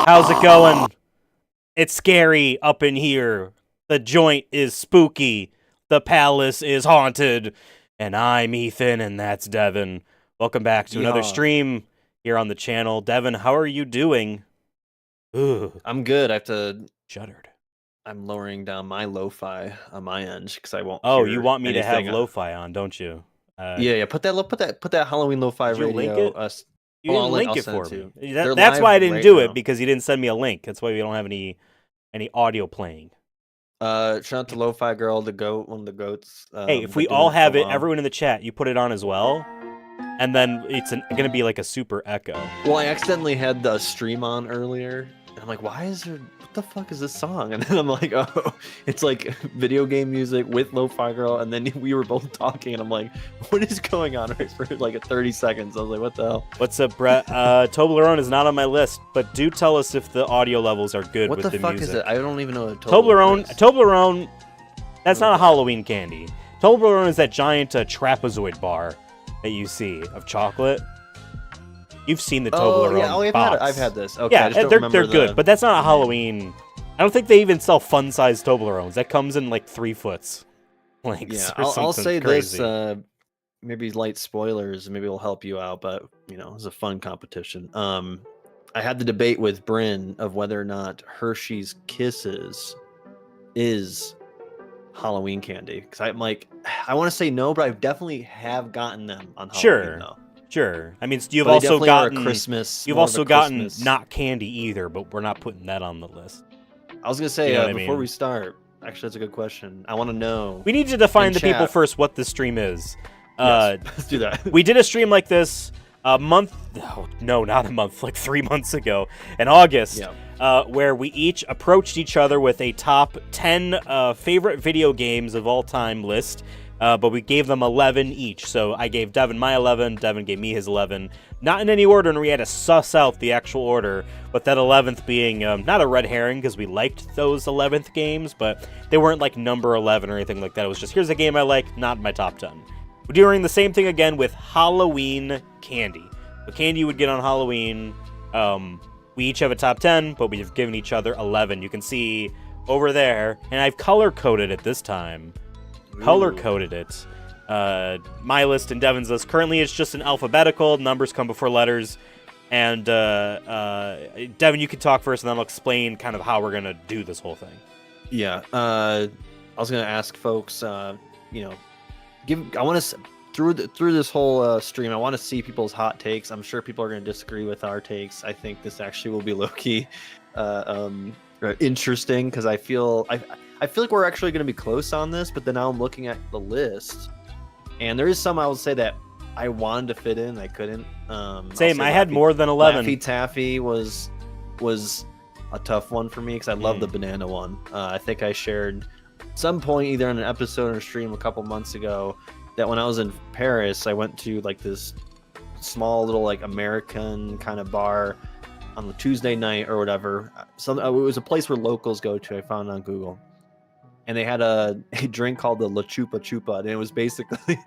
How's it going? It's scary up in here. The joint is spooky. The palace is haunted. And I'm Ethan, and that's Devon. Welcome back to another stream here on the channel. Devon, how are you doing? Ooh. I'm good. I have to... Shuddered. I'm lowering down my lo-fi on my end because I won't Oh, hear you want me to have anything. lo-fi on, don't you? Yeah. Put that Halloween lo-fi Did you radio. link it? You didn't link it for me. That's why I didn't do it, because you didn't send me a link. That's why we don't have any audio playing. Shout out to Lo-Fi Girl, the goat, one of the goats. Hey, if we all have it, everyone in the chat, you put it on as well, and then it's gonna be like a super echo. Well, I accidentally had the stream on earlier, and I'm like, why is there... What the fuck is this song? And then I'm like, oh, it's like video game music with Lo-Fi Girl, and then we were both talking, and I'm like, what is going on right for like 30 seconds? I was like, what the hell? What's up, Brett? Toblerone is not on my list, but do tell us if the audio levels are good with the music. What the fuck is it? I don't even know what Toblerone is. Toblerone, that's not a Halloween candy. Toblerone is that giant trapezoid bar that you see of chocolate. You've seen the Toblerone box. I've had this. Okay, yeah, they're good, but that's not a Halloween. I don't think they even sell fun-sized Toblerones. That comes in like 3 foot lengths. Yeah, or I'll say crazy. this. Maybe light spoilers. Maybe it'll help you out. But you know, it's a fun competition. I had the debate with Bryn of whether or not Hershey's Kisses is Halloween candy, because I'm like, I want to say no, but I definitely have gotten them on Halloween. Though. Sure. I mean, you've also gotten Christmas. You've also gotten not candy either, but we're not putting that on the list. I was gonna say before we start. Actually, that's a good question. I want to know. We need to define the people first what the stream is. Yes, let's do that. We did a stream like this a month. No, not a month. Like 3 months ago in August, where we each approached each other with a top 10 favorite video games of all time list. But we gave them 11 each. So I gave Devon my 11, Devon gave me his 11. Not in any order, and we had to suss out the actual order, but that 11th being not a red herring, because we liked those 11th games, but they weren't like number 11 or anything like that. It was just, here's a game I like, not in my top 10. We're doing the same thing again with Halloween candy. The candy you would get on Halloween, we each have a top 10, but we've given each other 11. You can see over there, and I've color-coded it this time. Color-coded it. My list and Devon's list. Currently, it's just an alphabetical. Numbers come before letters. And Devon, you can talk first, and then I'll explain kind of how we're going to do this whole thing. Yeah. I was going to ask folks, I want to... Through this whole stream, I want to see people's hot takes. I'm sure people are going to disagree with our takes. I think this actually will be low-key interesting, because I feel like we're actually going to be close on this, but then now I'm looking at the list, and there is some I will say that I wanted to fit in, I couldn't. Same, I had more than 11. Laffy Taffy was a tough one for me, because I love the banana one. I think I shared some point either on an episode or stream a couple months ago that when I was in Paris, I went to like this small little like American kind of bar on the Tuesday night or whatever. It was a place where locals go to. I found it on Google. And they had a drink called the La Chupa Chupa, and it was basically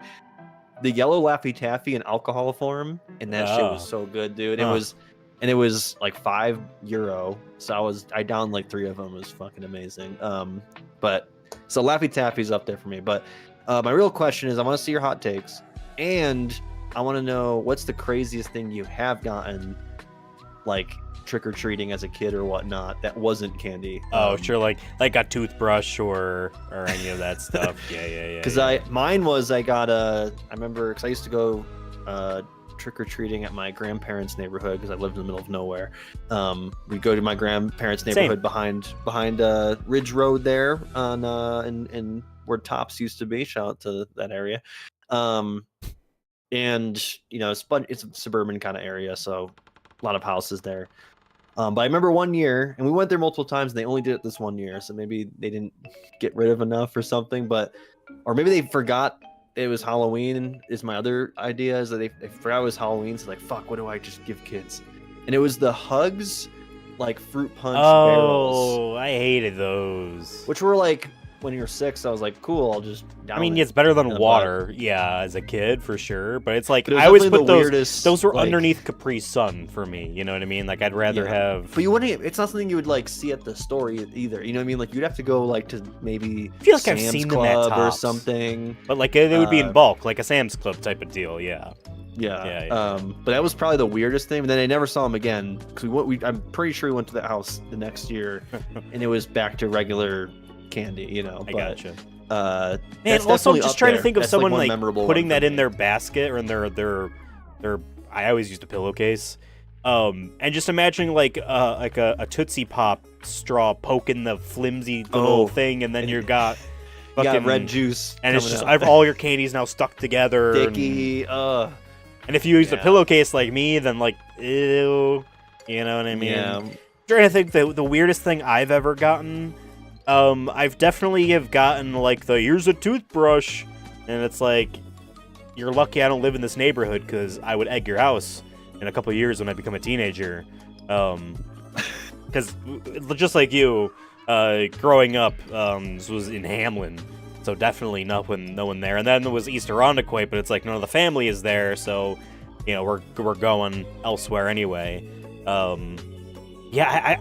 the yellow Laffy Taffy in alcohol form, and that shit was so good, dude. It was like €5, so I downed like 3 of them. It was fucking amazing. But so Laffy Taffy's up there for me. But my real question is, I want to see your hot takes, and I want to know what's the craziest thing you have gotten, like trick-or-treating as a kid or whatnot, that wasn't candy. Sure, like a toothbrush or any of that stuff. Yeah. Because mine was, I remember, because I used to go trick-or-treating at my grandparents' neighborhood, because I lived in the middle of nowhere. We'd go to my grandparents' neighborhood behind Ridge Road there on in where Tops used to be. Shout out to that area. And it's a suburban kind of area, so a lot of houses there. But I remember one year, and we went there multiple times, and they only did it this one year, so maybe they didn't get rid of enough or something, or maybe they forgot it was Halloween, is my other idea, is that they forgot it was Halloween, so like, fuck, what do I just give kids? And it was the Hugs, like, fruit punch barrels. Oh, I hated those. Which were like when you're 6, I was like, cool, I'll just down it. It's better than water, as a kid for sure. But it's like But it was I always definitely put the those. weirdest, Those were like- underneath Capri Sun for me. You know what I mean? Like I'd rather have. But you wouldn't. It's not something you would like see at the store either. You know what I mean? Like you'd have to go like to maybe I feel like Sam's I've seen them at Club or Tops. something. But like they would be in bulk, like a Sam's Club type of deal. Yeah. Yeah. But that was probably the weirdest thing. And then I never saw him again because I'm pretty sure we went to the house the next year, and it was back to regular candy. You know. I gotcha. And And also, I'm just trying to think of someone like putting that in their basket or in their. I always used a pillowcase, and just imagining like a Tootsie Pop straw poking the flimsy little thing, and then you got fucking red juice, and it's just all your candies now stuck together. Sticky. And if you use a pillowcase like me, then like ew, you know what I mean? Yeah. I'm trying to think the weirdest thing I've ever gotten. I've definitely have gotten like here's a toothbrush, and it's like, you're lucky I don't live in this neighborhood because I would egg your house in a couple of years when I become a teenager. Because just like you, growing up, this was in Hamlin, so definitely no one there. And then there was East Irondequoit, but it's like none of the family is there, so we're going elsewhere anyway. I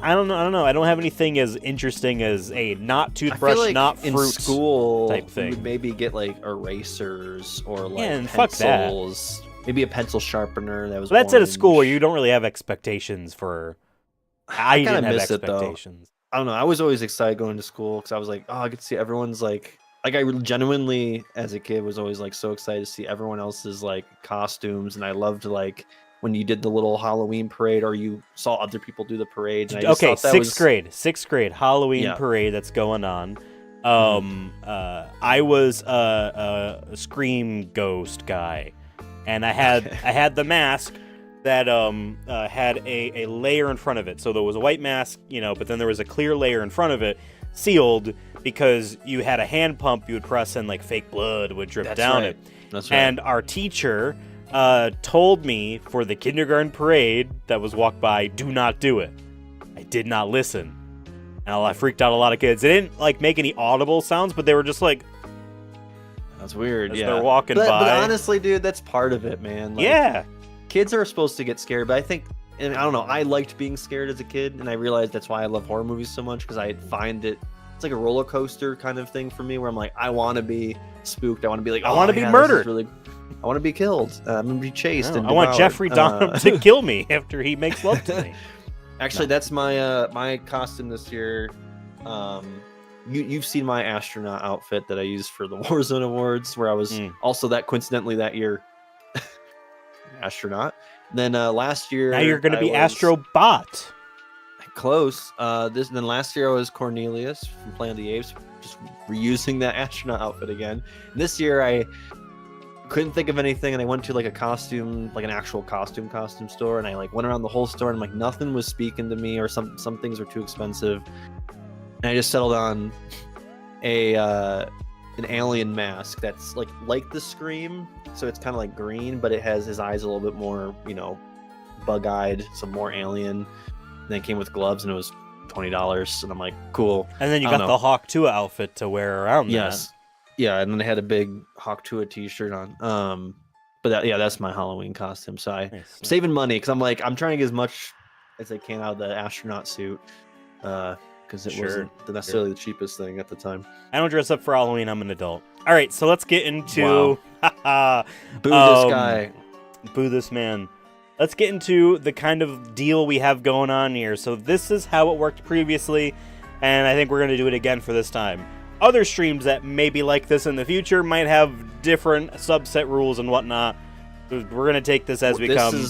don't know. I don't have anything as interesting as a not toothbrush, like not fruit in school type thing. You would maybe get like erasers or like and fuck that. pencils. Maybe a pencil sharpener that was. But that's at a orange. school where you don't really have expectations for. I kinda didn't have miss it, though. expectations. I don't know. I was always excited going to school because I was like, oh, I get to see everyone's like I genuinely as a kid was always like so excited to see everyone else's like costumes, and I loved like when you did the little Halloween parade or you saw other people do the parades. And I just thought that sixth grade Halloween parade that's going on. I was a Scream ghost guy, and I had the mask that had a layer in front of it. So there was a white mask, but then there was a clear layer in front of it, sealed, because you had a hand pump you would press and like fake blood would drip down it. That's right. And our teacher told me for the kindergarten parade that was walked by, do not do it. I did not listen. And I freaked out a lot of kids. They didn't like make any audible sounds, but they were just like, that's weird. as they're walking by. But honestly, dude, that's part of it, man. Like, kids are supposed to get scared, but I think, and I don't know, I liked being scared as a kid, and I realized that's why I love horror movies so much, because I find it's like a roller coaster kind of thing for me, where I'm like, I want to be spooked. I want to be like, I want to be murdered. I want to be killed. I'm gonna be chased. I want Jeffrey Dahmer to kill me after he makes love to me. Actually, that's my my costume this year. You've seen my astronaut outfit that I used for the Warzone Awards, where I was also that coincidentally that year astronaut. Then last year, now you're gonna be Astrobot. Close. Then last year I was Cornelius from Planet of the Apes, just reusing that astronaut outfit again. And this year I couldn't think of anything, and I went to like a costume, like an actual costume store, and I like went around the whole store, and like nothing was speaking to me, or some things were too expensive, and I just settled on an alien mask that's like the Scream, so it's kind of like green, but it has his eyes a little bit more, bug-eyed, some more alien. And then it came with gloves, and it was $20, and I'm like, cool. And then you got the Hawk Tua outfit to wear around. Yes. Yeah, and then I had a big Hawk Tua t-shirt on. But that's my Halloween costume. So I'm saving money because I'm trying to get as much as I can out of the astronaut suit, because it wasn't necessarily the cheapest thing at the time. I don't dress up for Halloween. I'm an adult. All right, so let's get into boo this guy, boo this man. Let's get into the kind of deal we have going on here. So this is how it worked previously, and I think we're going to do it again for this time. Other streams that may be like this in the future might have different subset rules and whatnot. We're going to take this as we come.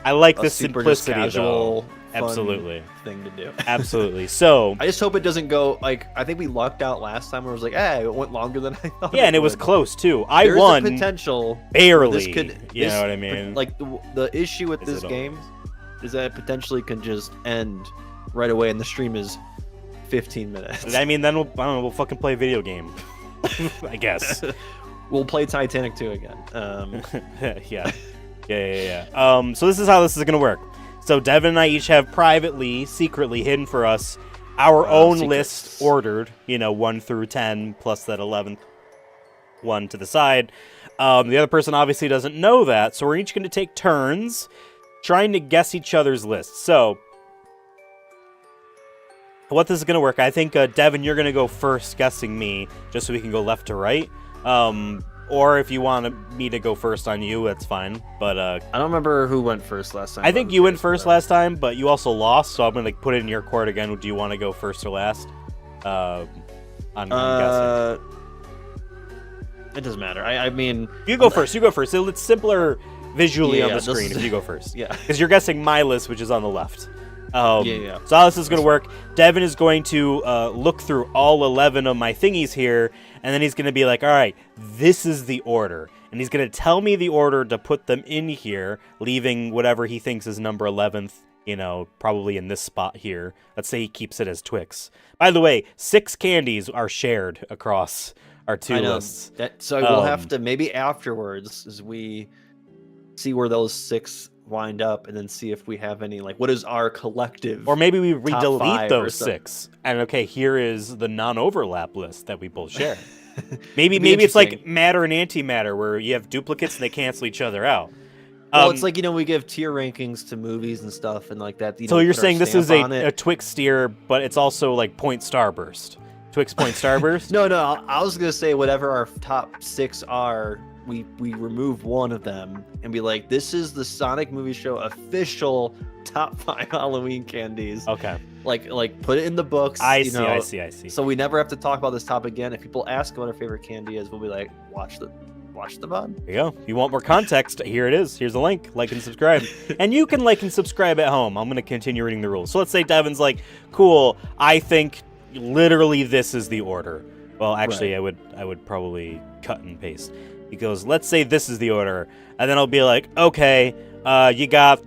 I like the simplicity, casual, absolutely thing to do. Absolutely. So I just hope it doesn't go like I think we lucked out last time where it was like, it went longer than I thought. Yeah, and it was close too. I won. There's a potential barely. You know what I mean? Like the issue with this game is that it potentially can just end right away, and the stream is 15 minutes. I mean, then we'll fucking play a video game. I guess. We'll play Titanic 2 again. Yeah. So this is how this is going to work. So Devin and I each have privately, secretly hidden for us our own secrets. list ordered, 1 through 10 plus that 11th one to the side. The other person obviously doesn't know that, so we're each going to take turns trying to guess each other's lists. So, what this is going to work, I think, Devin, you're going to go first guessing me, just so we can go left to right. Or if you want me to go first on you, that's fine. But I don't remember who went first last time. I think you went first last time, but you also lost, so I'm going to put it in your court again. Do you want to go first or last? On guessing. It doesn't matter. I mean... You go first. It's simpler visually on the screen if you go first. Yeah. Because you're guessing my list, which is on the left. So how this is going to work, Devin is going to look through all 11 of my thingies here, and then he's going to be like, all right, this is the order. And he's going to tell me the order to put them in here, leaving whatever he thinks is number 11th, probably in this spot here. Let's say he keeps it as Twix. By the way, 6 candies are shared across our 2 lists. So we'll have to, maybe afterwards, as we see where those 6 wind up, and then see if we have any, like, what is our collective, or maybe we delete those 6 and okay, here is the non-overlap list that we both share. maybe it's like matter and antimatter, where you have duplicates and they cancel each other out. Well, it's like, we give tier rankings to movies and stuff and like that. So you're saying this is a Twix tier, but it's also like point starburst. Twix point starburst? No, I was gonna say whatever our top 6 are, we remove one of them and be like, this is the Sonic Movie Show official top 5 Halloween candies. Okay. Like put it in the books. I see. So we never have to talk about this topic again. If people ask what our favorite candy is, we'll be like, watch the VOD. There you go. If you want more context, here it is. Here's the link. Like and subscribe. And you can like and subscribe at home. I'm gonna continue reading the rules. So let's say Devin's like, cool, I think literally this is the order. Well, actually, right. I would probably cut and paste. He goes, let's say this is the order, and then I'll be like, okay, you got,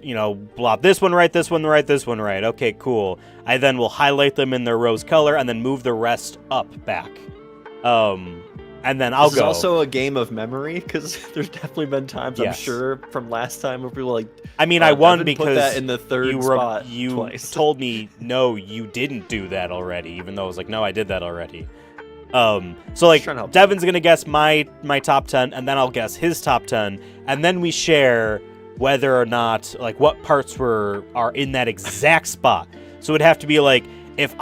blah, this one right, this one right, this one right. Okay, cool. I then will highlight them in their rose color and then move the rest up back. And then I'll go. This is also a game of memory, because there's definitely been times, I'm sure, from last time where people like... I mean, I won because put that in the third spot you twice. Told me, no, you didn't do that already, even though I was like, no, I did that already. So like Devin's gonna guess my top 10, and then I'll guess his top 10, and then we share whether or not, like, what parts are in that exact spot. So it'd have to be like, if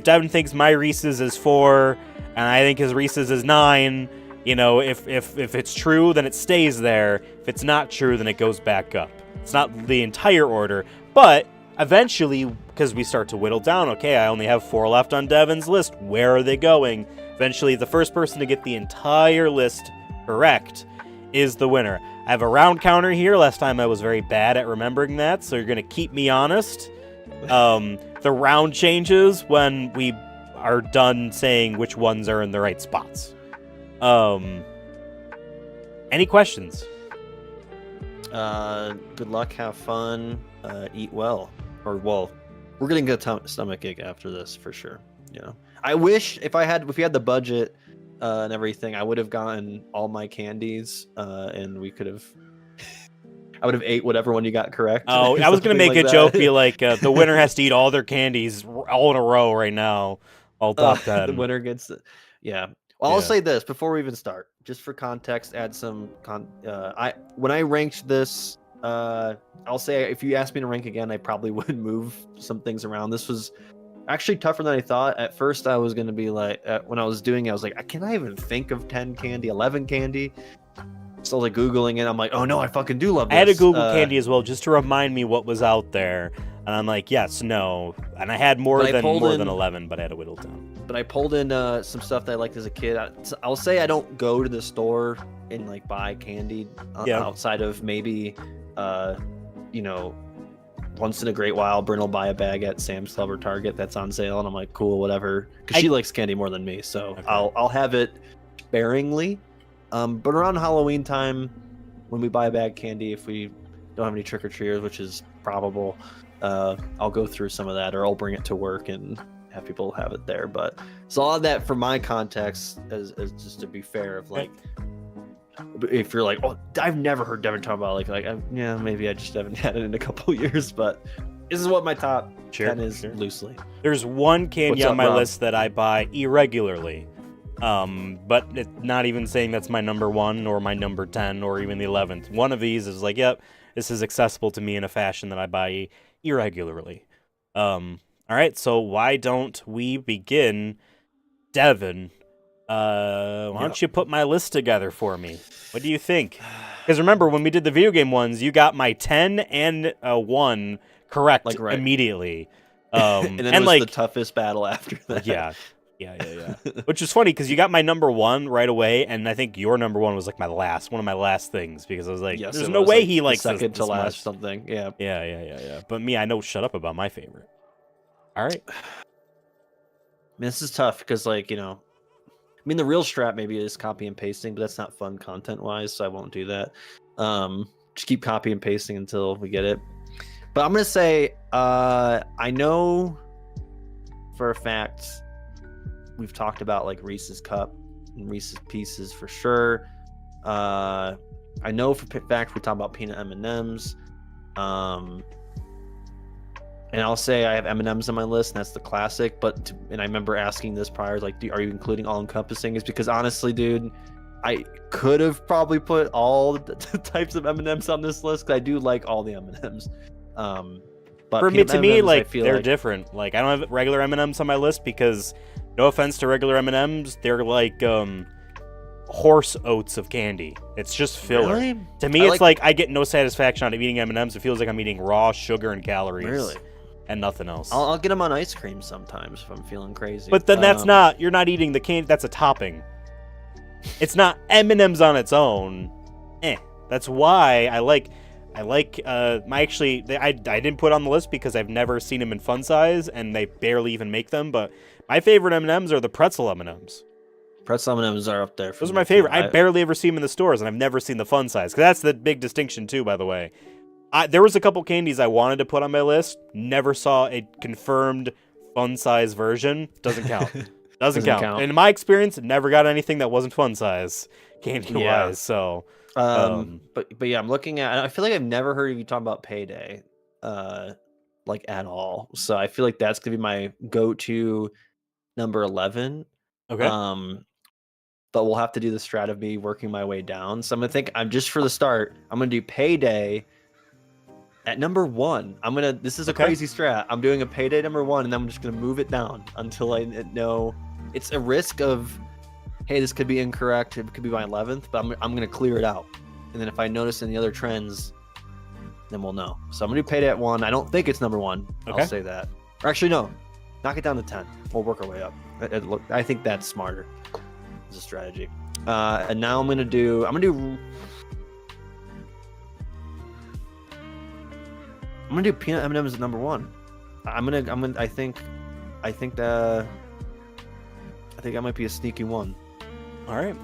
Devin thinks my Reese's is 4 and I think his Reese's is 9, if it's true, then it stays there. If it's not true, then it goes back up. It's not the entire order, but eventually, because we start to whittle down, okay, I only have 4 left on Devin's list. Where are they going? Eventually, the first person to get the entire list correct is the winner. I have a round counter here. Last time I was very bad at remembering that, so you're going to keep me honest. The round changes when we are done saying which ones are in the right spots. Any questions? Good luck, have fun, eat well. Or, well, we're getting a stomach ache after this for sure. I wish if we had the budget and everything, I would have gotten all my candies, and we could have. I would have ate whatever one you got correct. Oh, I was gonna make a joke, be like, the winner has to eat all their candies all in a row right now, all top 10. The winner gets it. Yeah. Well, I'll say this before we even start, just for context, add some. When I ranked this, I'll say if you asked me to rank again, I probably would move some things around. This was actually tougher than I thought. At first, I was going to be like, when I was doing it, I was like, can I even think of 10 candy, 11 candy? So like Googling it, I'm like, oh no, I fucking do love this. I had to Google candy as well, just to remind me what was out there. And I'm like, yes, no. And I had more than 11, but I had to whittle down. But I pulled in some stuff that I liked as a kid. I'll say I don't go to the store and like buy candy outside of maybe, once in a great while, Bryn will buy a bag at Sam's Club or Target that's on sale, and I'm like, cool, whatever, because she likes candy more than me, so okay. I'll have it sparingly. But around Halloween time, when we buy a bag of candy, if we don't have any trick-or-treaters, which is probable, I'll go through some of that, or I'll bring it to work and have people have it there. But so all of that, for my context, as just to be fair, of like, if you're like, oh, I've never heard Devin talk about like maybe I just haven't had it in a couple years, but This is what my top Sure, 10 is sure. loosely. There's one candy What's on up, my Rob? list that I buy irregularly. But it's not even saying that's my number 1 or my number 10 or even the 11th. One of these is like, yep, this is accessible to me in a fashion that I buy irregularly. All right, so why don't we begin, Devon? Why don't you put my list together for me? What do you think? Because remember, when we did the video game ones, you got my 10 and 1 correct Like, right. immediately. And then it was the toughest battle after that. Yeah. Which is funny because you got my number 1 right away, and I think your number 1 was like one of my last things because I was like, Yes, there's it no was, way like, he the likes second this to last much. something. Yeah. Yeah. But me, I know shut up about my favorite. All right. I mean, this is tough because, like, the real strat maybe is copy and pasting, but that's not fun content-wise, so I won't do that. Just keep copy and pasting until we get it. But I'm gonna say, I know for a fact we've talked about like Reese's Cup and Reese's Pieces for sure. I know for fact we talk about peanut M&Ms. And I'll say I have M&Ms on my list, and that's the classic. And I remember asking this prior, like, are you including all-encompassing? Is because honestly, dude, I could have probably put all the types of M&Ms on this list because I do like all the M&Ms. But for me, M&Ms, like they're like different. Like I don't have regular M&Ms on my list because, no offense to regular M&Ms, they're like horse oats of candy. It's just filler. Really? To me, it's like I get no satisfaction out of eating M&Ms. It feels like I'm eating raw sugar and calories. Really? And nothing else. I'll get them on ice cream sometimes if I'm feeling crazy. But then you're not eating the candy. That's a topping. It's not M&Ms on its own. That's why I didn't put on the list because I've never seen them in fun size and they barely even make them. But my favorite M&Ms are the pretzel M&Ms. Pretzel M&Ms are up there. Those are my favorite. I barely ever see them in the stores, and I've never seen the fun size. Because that's the big distinction too, by the way. There was a couple candies I wanted to put on my list. Never saw a confirmed fun size version. Doesn't count. Doesn't count. In my experience, never got anything that wasn't fun size candy wise. Yeah. So, but yeah, I'm looking at. I feel like I've never heard of you talking about Payday, like at all. So I feel like that's gonna be my go-to number 11. Okay. But we'll have to do the strat of me working my way down. So I'm just for the start. I'm gonna do Payday at number 1. This is a crazy strat. I'm doing a Payday number 1, and then I'm just gonna move it down until I know it's a risk of, hey, this could be incorrect. It could be my 11th, but I'm gonna clear it out. And then if I notice any other trends, then we'll know. So I'm gonna do Payday at 1. I don't think it's number 1. Okay. I'll say that. Or actually, no. Knock it down to 10. We'll work our way up. I think that's smarter as a strategy. And now I'm gonna do peanut M&Ms at number 1. I think that might be a sneaky one. All right.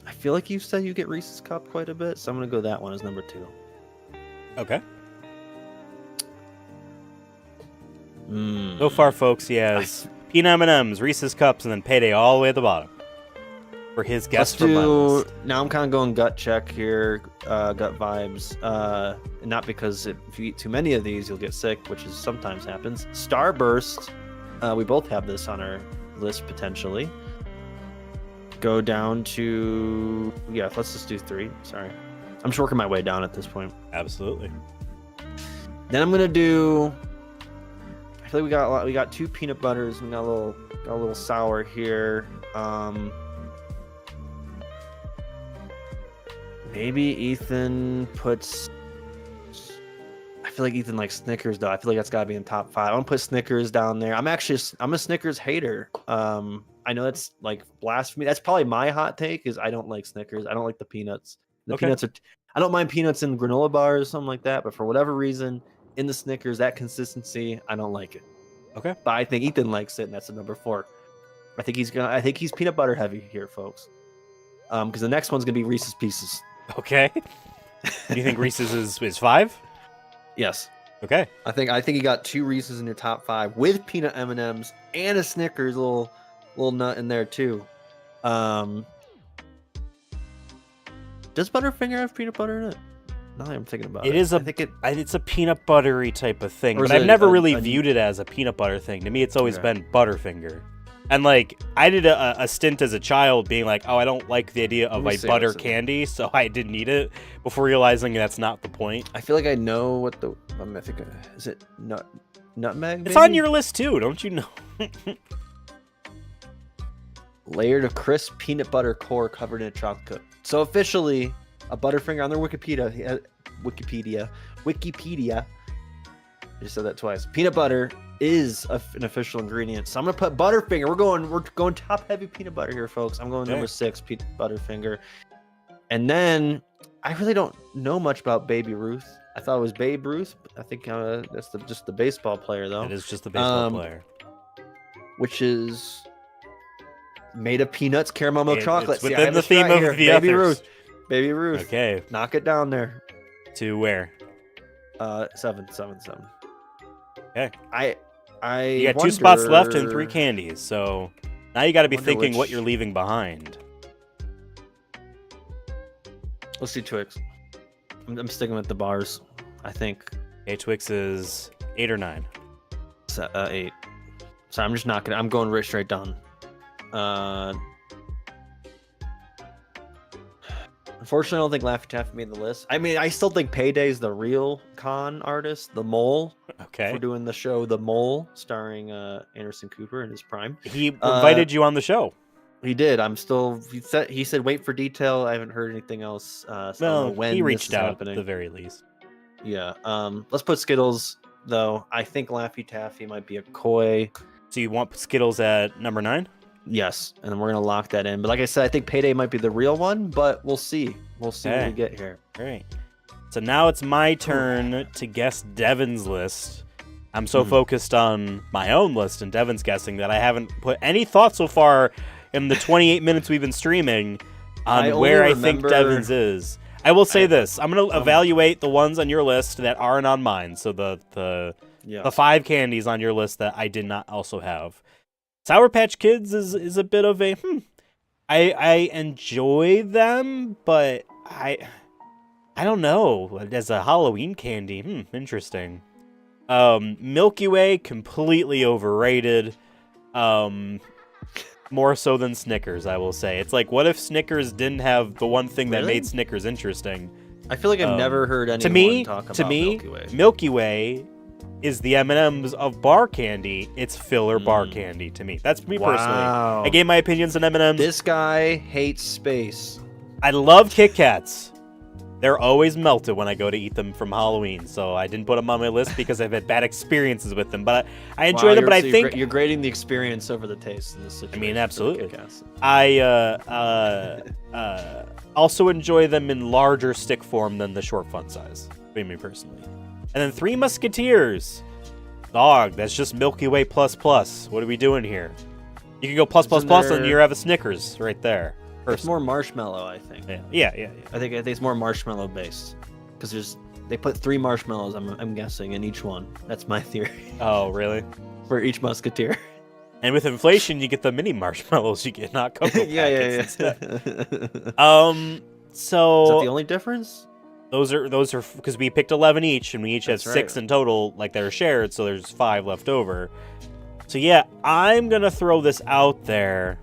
I feel like you said you get Reese's Cup quite a bit, so I'm gonna go that one as number 2. Okay. So far, folks, he has peanut M&Ms, Reese's Cups, and then Payday all the way at the bottom for his guess for my list. Now I'm kind of going gut check here, gut vibes. Not because if you eat too many of these, you'll get sick, which is sometimes happens. Starburst, we both have this on our list potentially. Go down to let's just do 3. Sorry, I'm just working my way down at this point. Absolutely. Then I'm gonna do. I feel like we got 2 peanut butters. We got a little sour here. Maybe Ethan puts. I feel like Ethan likes Snickers though. I feel like that's gotta be in top 5. I'm gonna put Snickers down there. I'm a Snickers hater. I know that's like blasphemy. That's probably my hot take. Is I don't like Snickers. I don't like the peanuts. Peanuts are. I don't mind peanuts in granola bars or something like that. But for whatever reason, in the Snickers, that consistency, I don't like it. Okay. But I think Ethan likes it, and that's a number 4. I think he's peanut butter heavy here, folks. Because the next one's gonna be Reese's Pieces. Okay. Do you think Reese's is 5? Yes. Okay. I think you got 2 Reese's in your top 5 with peanut M&Ms and a Snickers little nut in there too. Does Butterfinger have peanut butter in it? Now that I'm thinking about it it. is it's a peanut buttery type of thing, but I've never really viewed it as a peanut butter thing. To me, it's always been Butterfinger. And, like, I did a stint as a child being like, oh, I don't like the idea of a butter candy, so I didn't eat it, before realizing that's not the point. I feel like I know what the... I think, is it nutmeg, It's on your list, too, don't you know? Layered of crisp peanut butter core covered in a chocolate coat. So, officially, a Butterfinger on their Wikipedia. I just said that twice. Peanut butter is an official ingredient. So I'm gonna put Butterfinger. We're going top heavy peanut butter here, folks. I'm going number 6, Butterfinger. And then I really don't know much about Baby Ruth. I thought it was Babe Ruth. I think that's just the baseball player, though. It is just the baseball player, which is made of peanuts, caramel milk chocolate. It's within the theme of the Baby others. Ruth. Baby Ruth. Okay, knock it down there. To where? 7. Okay. You got 2 spots left and 3 candies, so now you got to be thinking what you're leaving behind. Let's see Twix. I'm sticking with the bars, I think. Okay, Twix is 8 or 9. 8. So I'm just knocking it. I'm going right straight down. Unfortunately, I don't think Laffy Taffy made the list. I mean, I still think Payday's the real con artist, the Mole. Okay. For doing the show The Mole, starring Anderson Cooper in his prime. He invited you on the show. He did. He said wait for detail. I haven't heard anything else. Well, when he reached out happening. at the very least. Yeah. Let's put Skittles, though. I think Laffy Taffy might be a koi. So you want Skittles at number 9? Yes, and we're gonna lock that in. But like I said, I think Payday might be the real one, but we'll see. We'll see what we get here. All right. So now it's my turn to guess Devon's list. I'm so focused on my own list and Devon's guessing that I haven't put any thought so far in the 28 minutes we've been streaming on where I think Devon's is. I will say this. I'm going to evaluate the ones on your list that aren't on mine. So the 5 candies on your list that I did not also have. Sour Patch Kids is a bit of a I enjoy them, but I don't know. As a Halloween candy, interesting. Milky Way, completely overrated. More so than Snickers, I will say. It's like, what if Snickers didn't have the one thing that made Snickers interesting? I feel like I've never heard anyone talk about Milky Way. Milky Way is the M&Ms of bar candy. It's filler bar candy to me. That's me personally. I gave my opinions on M&Ms. This guy hates space. I love Kit Kats. They're always melted when I go to eat them from Halloween, so I didn't put them on my list because I've had bad experiences with them. But I enjoy them. But I think you're grading the experience over the taste in this situation. I mean, absolutely. I also enjoy them in larger stick form than the short fun size. For me personally. And then 3 Musketeers. Dog, that's just Milky Way plus plus. What are we doing here? You can go plus plus plus and you have a Snickers right there. It's more marshmallow, I think. Yeah. I think it's more marshmallow based because they put 3 marshmallows. I'm guessing in each one. That's my theory. Oh, really? For each Musketeer. And with inflation, you get the mini marshmallows. You get not cocoa packets instead. So is that the only difference? Those are because we picked 11 each, and we each had 6 in total. Like they're shared, so there's 5 left over. So yeah, I'm gonna throw this out there.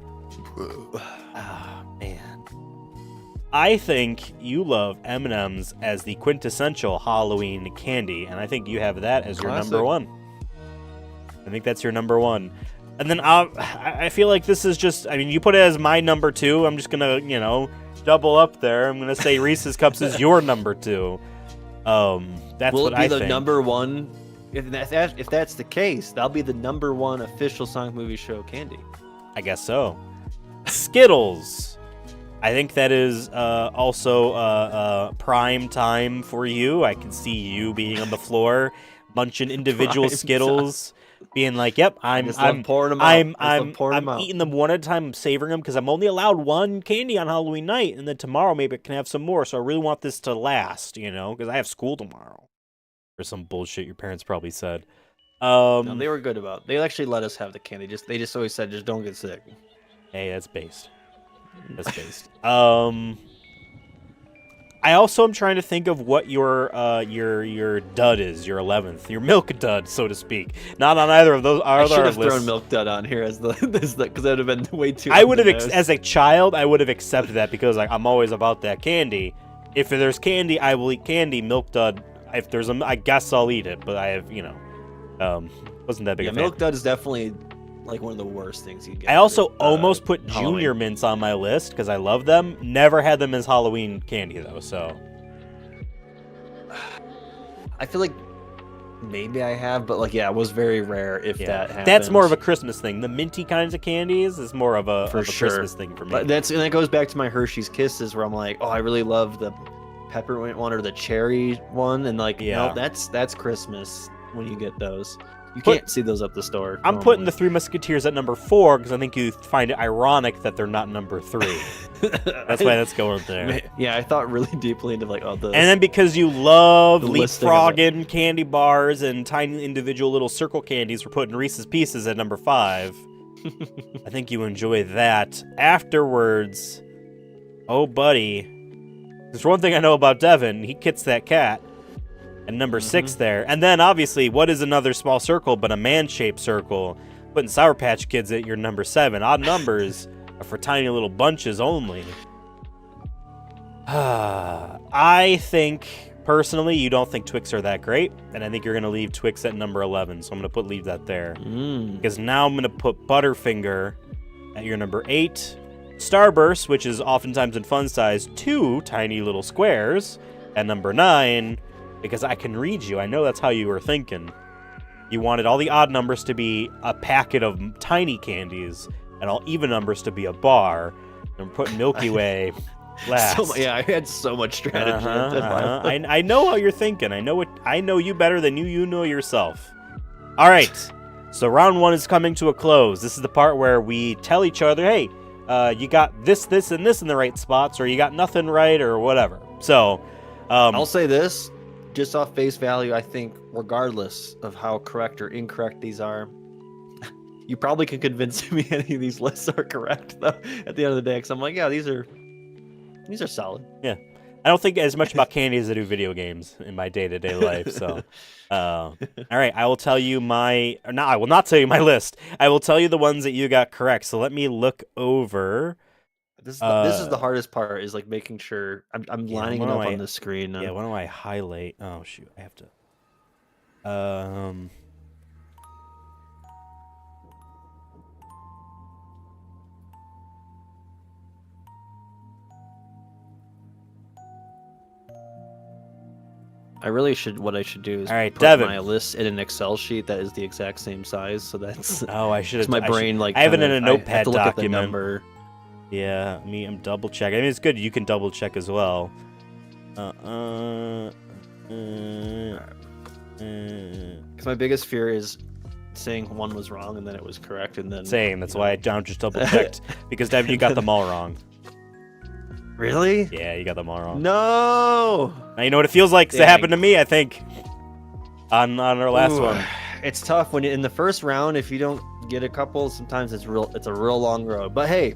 Man, I think you love M&Ms as the quintessential Halloween candy, and I think you have that as your number 1. I think that's your number 1. And then I feel like this is just, I mean, you put it as my number 2. I'm just gonna, double up there. I'm gonna say Reese's Cups is your number 2. That's Will what it be I the think. number 1? If that's the case, that'll be the number 1 official Sonic Movie Show candy. I guess so. Skittles. I think that is also prime time for you. I can see you being on the floor, munching individual Skittles, being like, "Yep, I'm pouring them out. I'm eating them one at a time, I'm savoring them because I'm only allowed 1 candy on Halloween night, and then tomorrow maybe I can have some more. So I really want this to last, because I have school tomorrow." Or some bullshit your parents probably said. No, they were good about it. They actually let us have the candy. They just always said, just don't get sick. Hey, that's based. I I also am trying to think of what your dud is, your 11th, your milk dud, so to speak. Not on either of those. I should have thrown milk dud on here as because that would have been way too. I would have, as a child, I would have accepted that because like I'm always about that candy. If there's candy, I will eat candy. Milk dud. If there's I guess I'll eat it. But I have, wasn't that big. Yeah, a fan. milk dud is definitely like one of the worst things you get. I also almost put Halloween. Junior Mints on my list because I love them. Never had them as Halloween candy though, so. I feel like maybe I have, but like it was very rare if that happened. That's more of a Christmas thing. The minty kinds of candies is more of a Christmas thing for me. But and that goes back to my Hershey's Kisses where I'm like, oh, I really love the peppermint one or the cherry one, and like, no, that's Christmas when you get those. You can't see those at the store. I'm putting the Three Musketeers at number 4 because I think you find it ironic that they're not number 3. That's why that's going there. Yeah, I thought really deeply into like and then because you love leapfrogging candy bars and tiny individual little circle candies, we're putting Reese's Pieces at number 5. I think you enjoy that. Afterwards, oh buddy, there's one thing I know about Devon. He kits that cat. And number 6 there. And then, obviously, what is another small circle but a man-shaped circle? Putting Sour Patch Kids at your number 7. Odd numbers are for tiny little bunches only. I think, personally, you don't think Twix are that great. And I think you're going to leave Twix at number 11. So I'm going to leave that there. Because now I'm going to put Butterfinger at your number 8. Starburst, which is oftentimes in fun size, 2 tiny little squares, at number 9. Because I can read you. I know that's how you were thinking. You wanted all the odd numbers to be a packet of tiny candies, and all even numbers to be a bar. And we're putting Milky Way last. I had so much strategy. I know how you're thinking. I know you better than you know yourself. All right. So round 1 is coming to a close. This is the part where we tell each other, hey, you got this, and this in the right spots, or you got nothing right, or whatever. So I'll say this. Just off face value, I think regardless of how correct or incorrect these are, you probably can convince me any of these lists are correct though at the end of the day, because I'm like, yeah, these are solid. Yeah. I don't think as much about candy as I do video games in my day-to-day life. So, all right, I will tell you I will not tell you my list. I will tell you the ones that you got correct. So let me look over. This is the hardest part, is like making sure I'm lining it up on the screen. Yeah, why don't I highlight? Oh shoot, I have to. I really should. What I should do is put Devon, my list in an Excel sheet that is the exact same size. So that's. Oh, I should have. My brain I have it in a notepad document. Look at the number. Yeah, I'm double checking. I mean, it's good. You can double check as well. Because my biggest fear is saying one was wrong and then it was correct, and then same. That's why I just double checked because Devin, you got them all wrong. Really? Yeah, you got them all wrong. No. Now you know what it feels like. 'Cause it happened to me, I think, on our last one. It's tough when in the first round. If you don't get a couple, sometimes it's a real long road. But hey.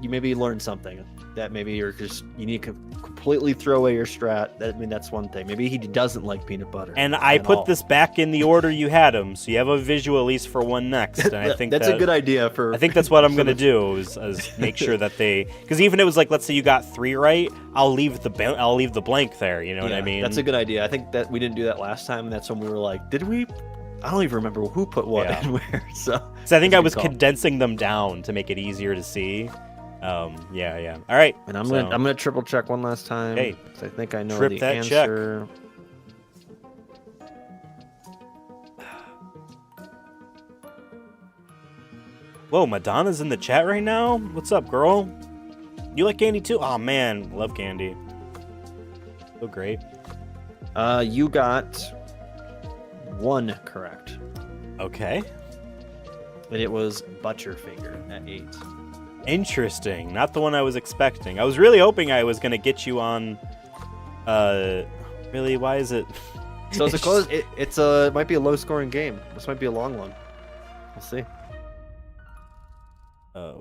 You maybe learned something that maybe you need to completely throw away your strat. That's one thing. Maybe he doesn't like peanut butter. And I put this back in the order you had them, so you have a visual at least for one next. And I think that's a good idea I think that's what I'm gonna do is make sure that because even it was like, let's say you got 3 right, I'll leave the blank there. You know what I mean? That's a good idea. I think that we didn't do that last time. And that's when we were like, did we? I don't even remember who put what and where. So I think I was condensing them down to make it easier to see. Yeah. All right. And I'm gonna triple check one last time. Hey, I think I know the answer. Check. Whoa, Madonna's in the chat right now. What's up, girl? You like candy too? Oh man, love candy. So great. You got 1 correct. Okay. And it was Butterfinger at 8. Interesting. Not the one I was expecting. I was really hoping I was going to get you on... Really? Why is it... So it's a close... It might be a low-scoring game. This might be a long one. We'll see.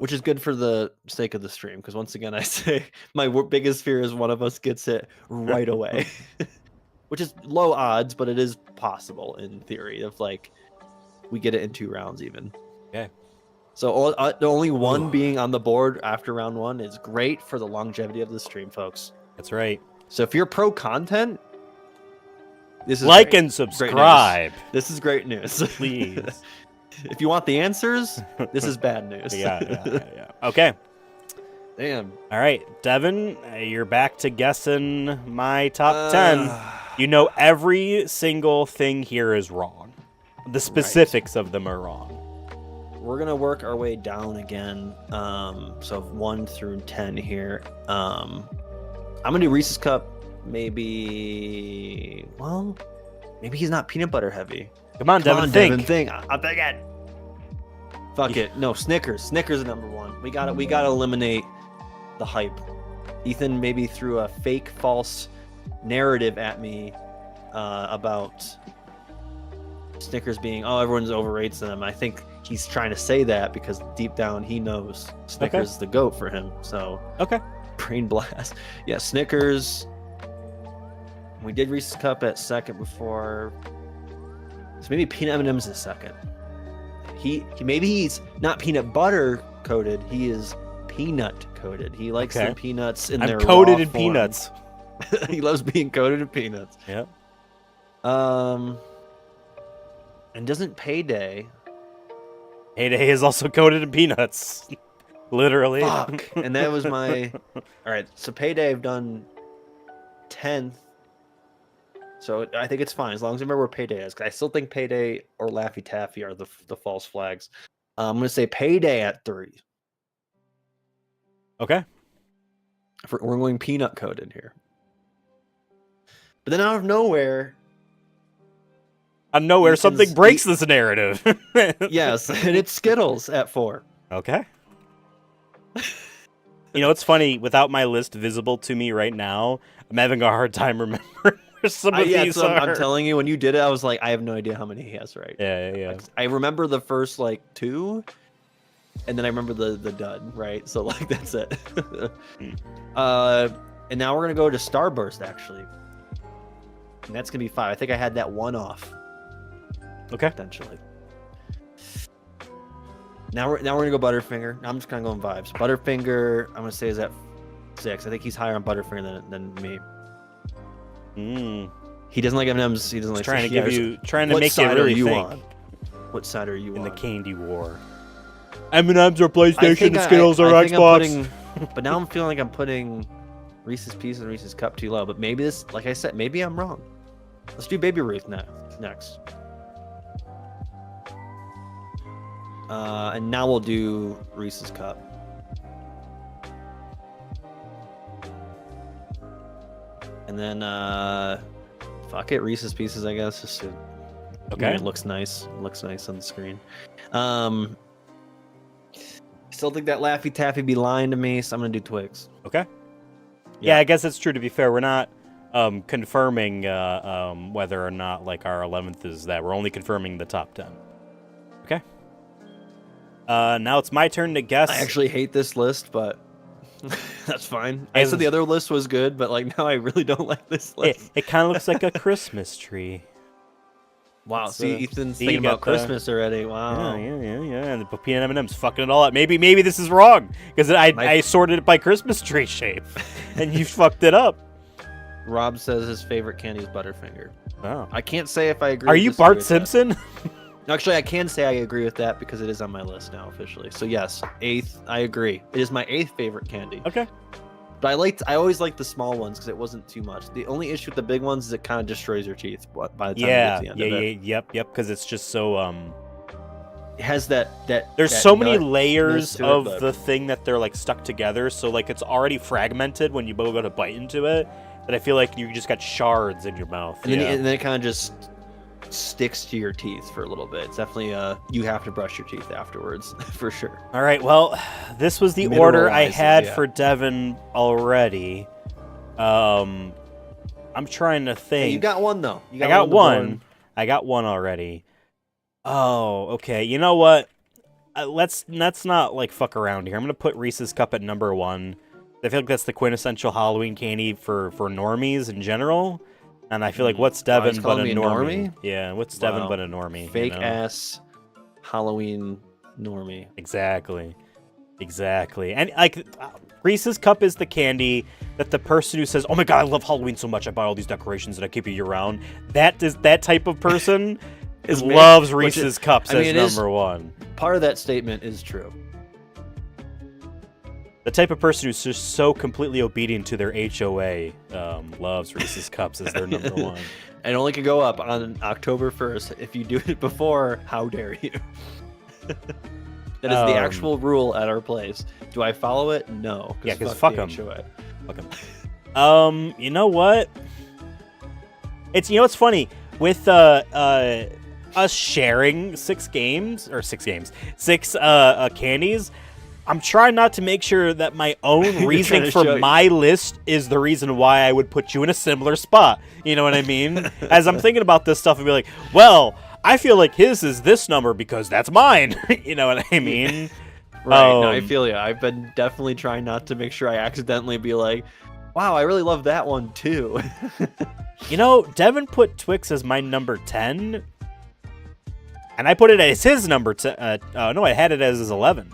which is good for the sake of the stream. Because once again, I say my biggest fear is one of us gets it right away, which is low odds, but it is possible in theory if like we get it in 2 rounds even. Okay. So the only one being on the board after round 1 is great for the longevity of the stream, folks. That's right. So if you're pro content, this is like great. and subscribe. This is great news. Please. If you want the answers, this is bad news. Yeah. Okay. Damn. All right, Devin, you're back to guessing my top 10. You know every single thing here is wrong. The specifics of them are wrong. We're going to work our way down again. So 1 through 10 here. I'm going to do Reese's Cup. Maybe he's not peanut butter heavy. Come on, Devin, think. I'll take it. Fuck it. No, Snickers. Snickers is number 1. We got to eliminate the hype. Ethan maybe threw a fake false narrative at me about Snickers being, everyone's overrates them. I think he's trying to say that because deep down he knows Snickers is the GOAT for him. So brain blast. Yeah, Snickers. We did Reese's Cup at second before. So maybe peanut M&M's is second. Maybe he's not peanut butter coated. He is peanut coated. He likes the peanuts in their coated raw in form. peanuts. He loves being coated in peanuts. Yep. And doesn't Payday? Payday is also coated in peanuts. Literally. Fuck. And that was my. All right. So Payday, I've done 10th. So I think it's fine as long as I remember where Payday is. Cause I still think Payday or Laffy Taffy are the false flags. I'm gonna say Payday at 3. Okay. We're going peanut coated here. But then out of nowhere. Something breaks this narrative. Yes, and it's Skittles at 4. Okay. You know, it's funny. Without my list visible to me right now, I'm having a hard time remembering where some of these are. I'm telling you, when you did it, I was like, I have no idea how many he has right. Yeah. Like, I remember the first, 2, and then I remember the dud, right? So, that's it. And now we're going to go to Starburst, actually. And that's going to be 5. I think I had that 1 off. Okay. Potentially. Now we're gonna go Butterfinger. I'm just kind of going vibes. Butterfinger, I'm gonna say is at 6. I think he's higher on Butterfinger than me. He doesn't like M&Ms. He doesn't like. Trying to make you really think. What side are you in on? the candy war? M&M's are PlayStation, Skittles are Xbox. But now I'm feeling like I'm putting Reese's Pieces and Reese's Cup too low. But maybe this, like I said, maybe I'm wrong. Let's do Baby Ruth next. And now we'll do Reese's Cup. And then, fuck it, Reese's Pieces, I guess. Just to, it looks nice. It looks nice on the screen. Still think that Laffy Taffy be lying to me, so I'm gonna do Twix. Okay. Yeah, I guess it's true. To be fair, we're not confirming whether or not our 11th is that. We're only confirming the top 10. Okay. Now it's my turn to guess. I actually hate this list, but that's fine. I said the other list was good, but now I really don't like this list. It kind of looks like a Christmas tree. Wow, Ethan's thinking about Christmas already. Wow. Yeah. And the peanut M&M's fucking it all up. Maybe this is wrong because I sorted it by Christmas tree shape, and you fucked it up. Rob says his favorite candy is Butterfinger. Oh. I can't say if I agree. Are you Bart Simpson? Actually, I can say I agree with that because it is on my list now officially. So yes, 8th, I agree. It is my 8th favorite candy. Okay. But I always liked the small ones because it wasn't too much. The only issue with the big ones is it kind of destroys your teeth by the time you get to the end of it. Yep, because it's just so it has that there's so many layers of the thing that they're stuck together, so it's already fragmented when you both go to bite into it, that I feel like you just got shards in your mouth. And then it kind of just sticks to your teeth for a little bit. It's definitely you have to brush your teeth afterwards for sure. All right, well, this was the order I had for Devin already. I'm trying to think. Hey, you got one though. I got one. I got one already. Oh, okay. You know what? let's not like fuck around here. I'm gonna put Reese's Cup at number 1. I feel like that's the quintessential Halloween candy for normies in general. And I feel like what's Devon but a normie? Yeah, what's Devon but a normie? Fake ass Halloween normie. Exactly. And like Reese's Cup is the candy that the person who says, "Oh my god, I love Halloween so much, I buy all these decorations and I keep it year round." That type of person loves Reese's Cups as number 1. Part of that statement is true. The type of person who's just so completely obedient to their HOA loves Reese's Cups as their number 1. And only can go up on October 1st. If you do it before, how dare you? That is the actual rule at our place. Do I follow it? No. Yeah, because fuck them. Fuck them. You know what? It's funny with us sharing 6 candies. I'm trying not to make sure that my own reasoning for my list is the reason why I would put you in a similar spot. You know what I mean? As I'm thinking about this stuff, I'd be like, well, I feel like his is this number because that's mine. You know what I mean? Right. No, I feel you. I've been definitely trying not to make sure I accidentally be like, wow, I really love that one too. Devon put Twix as my number 10. And I put it as his number 10. No, I had it as his 11.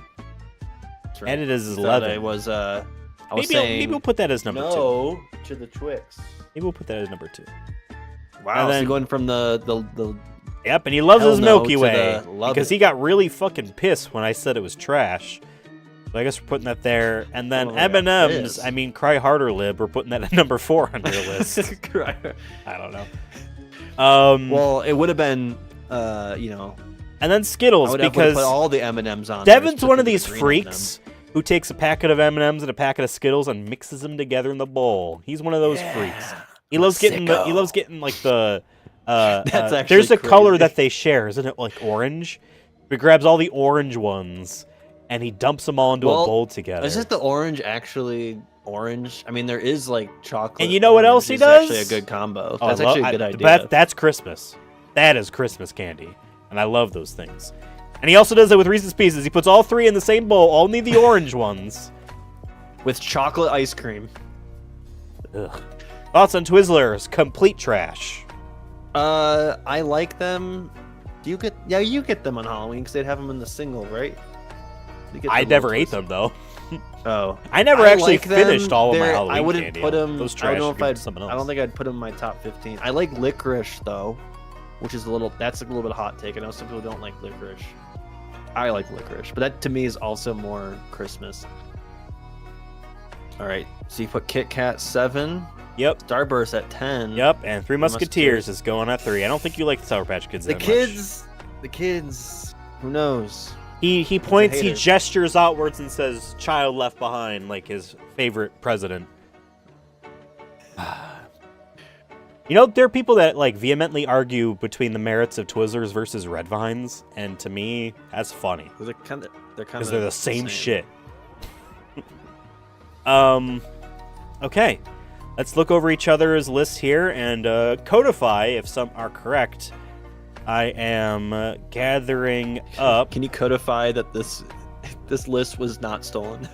Right. And it is his 11. It was, I was maybe saying maybe we'll put that as number 2. No to the Twix. Maybe we'll put that as number 2. Wow, and then, so going from the Yep, and he loves his Milky Way because he got really fucking pissed when I said it was trash. So I guess we're putting that there. And then M&M's, I mean, cry harder, Lib. We're putting that at number 4 on your list. I don't know. Well, it would have been, And then Skittles, because put all the M&Ms on. Devon's one of these freaks who takes a packet of M&Ms and a packet of Skittles and mixes them together in the bowl. He's one of those freaks. He loves getting like the. That's actually there's a crazy. color that they share, isn't it? Like orange. He grabs all the orange ones and he dumps them all into a bowl together. Is it the orange actually orange? I mean, there is like chocolate. And you know what else he does? Actually, a good combo. That's actually a good idea. But that's Christmas. That is Christmas candy, and I love those things. And he also does it with Reese's Pieces. He puts all 3 in the same bowl, only the orange ones, with chocolate ice cream. Ugh. Thoughts on Twizzlers? Complete trash. I like them. You get them on Halloween because they'd have them in the single, right? I never ate them though. Oh, I never actually finished all of my Halloween I wouldn't candy. put them. Those I don't know if someone else. I don't think I'd put them in my top 15. I like licorice though, which is that's a little bit of a hot take. I know some people don't like licorice. I like licorice, but that to me is also more Christmas. All right, so you put Kit Kat 7. Yep. Starburst at 10. Yep, and Three Musketeers is going at 3. I don't think you like the Sour Patch Kids that much. The kids, who knows? He points, he gestures outwards and says, "Child left behind," like his favorite president. There are people that like vehemently argue between the merits of Twizzlers versus Red Vines, and to me, that's funny. They're kind of because they're the same shit. Okay. Let's look over each other's lists here and codify if some are correct. I am gathering up. Can you codify that this list was not stolen?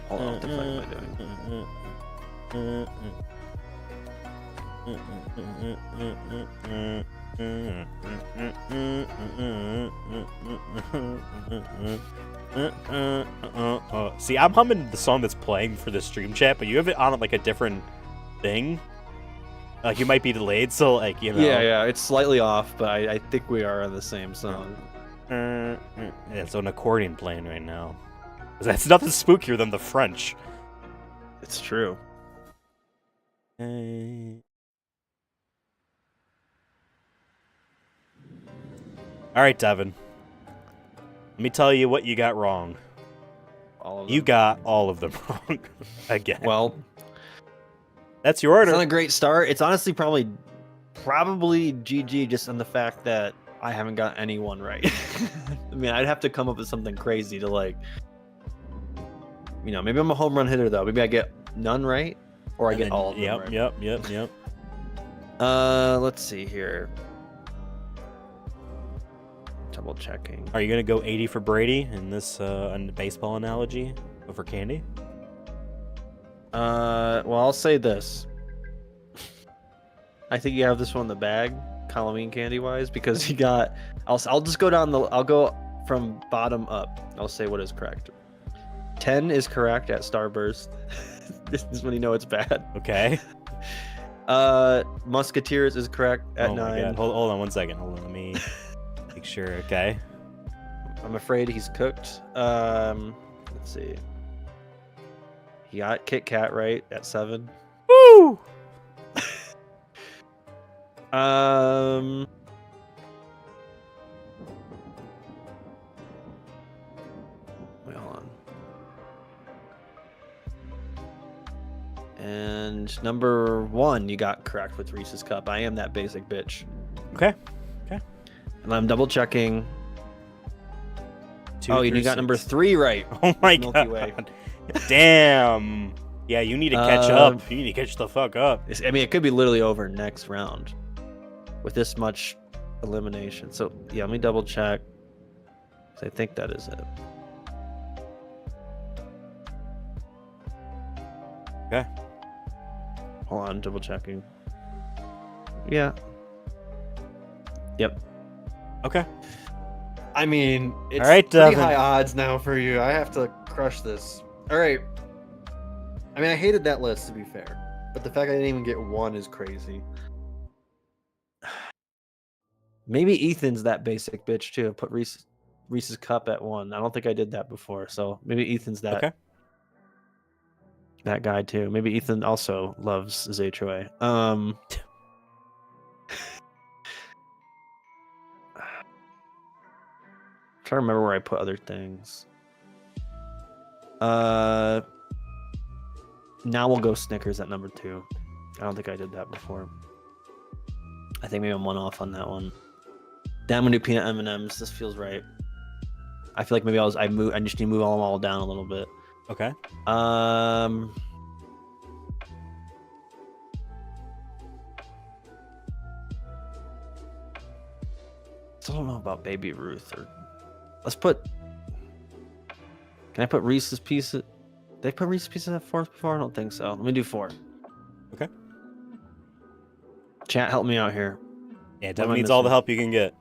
Hold on, what the fuck am I doing? See, I'm humming the song that's playing for the stream chat, but you have it on like a different thing. Like you might be delayed, so like Yeah, it's slightly off, but I think we are on the same song. Yeah, it's an accordion playing right now. That's nothing spookier than the French. It's true. All right, Devon. Let me tell you what you got wrong. All of them. You got all of them wrong again. Well, that's your order. It's not a great start. It's honestly probably GG just on the fact that I haven't got anyone right. I mean, I'd have to come up with something crazy to like, maybe I'm a home run hitter though. Maybe I get none right, or I get all of them right. Yep. Let's see here. double checking. Are you gonna go 80 for Brady in this baseball analogy for candy? Well, I'll say this. I think you have this one in the bag, Halloween candy wise, because you got. I'll just go down the. I'll go from bottom up. I'll say what is correct. 10 is correct at Starburst. This is when you know it's bad. Okay. Musketeers is correct at 9. My God. Hold on 1 second. Hold on. Let me make sure. Okay. I'm afraid he's cooked. Let's see. He got Kit Kat right at 7. Woo! Wait, hold on. And number 1, you got correct with Reese's Cup. I am that basic bitch. Okay. And I'm double checking. 2 Oh, you through got 6. number 3 right. Oh my Milky Way. God. Damn. Yeah, you need to catch up. You need to catch the fuck up. I mean, it could be literally over next round with this much elimination. So, yeah, let me double check. 'Cause I think that is it. Okay. Hold on, double checking. Yeah. Yep. Okay. I mean, it's All right, pretty Devon. high odds now for you. I have to crush this. All right. I mean, I hated that list, to be fair. But the fact I didn't even get 1 is crazy. Maybe Ethan's that basic bitch, too. Put Reese's Cup at 1. I don't think I did that before. So maybe Ethan's that. Okay. That guy, too. Maybe Ethan also loves his HOA. Trying to remember where I put other things. Now we'll go Snickers at number 2. I don't think I did that before. I think maybe I'm 1 off on that one. Then I'm gonna do peanut M&Ms. This feels right. I feel like maybe I just need to move them all down a little bit. Okay. Still don't know about Baby Ruth or. Let's put. Can I put Reese's Pieces? Did they put Reese's Pieces at 4th before? I don't think so. Let me do 4. Okay. Chat, help me out here. Yeah, What Devin am I needs all the missing? help you can get.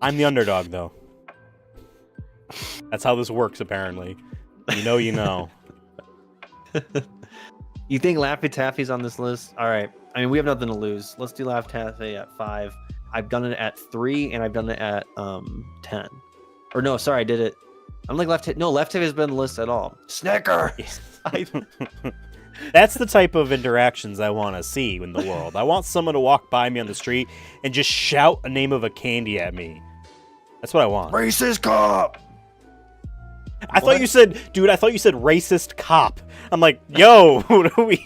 I'm the underdog, though. That's how this works, apparently. You know, you know. You think Laffy Taffy's on this list? All right. I mean, we have nothing to lose. Let's do Laffy Taffy at 5. I've done it at 3, and I've done it at 10. Or no, sorry, I did it. I'm like Left Taffy has been on the list at all. Snicker. That's the type of interactions I want to see in the world. I want someone to walk by me on the street and just shout a name of a candy at me. That's what I want. Reese's Cup. I thought you said racist cop. I'm like, yo, what are we?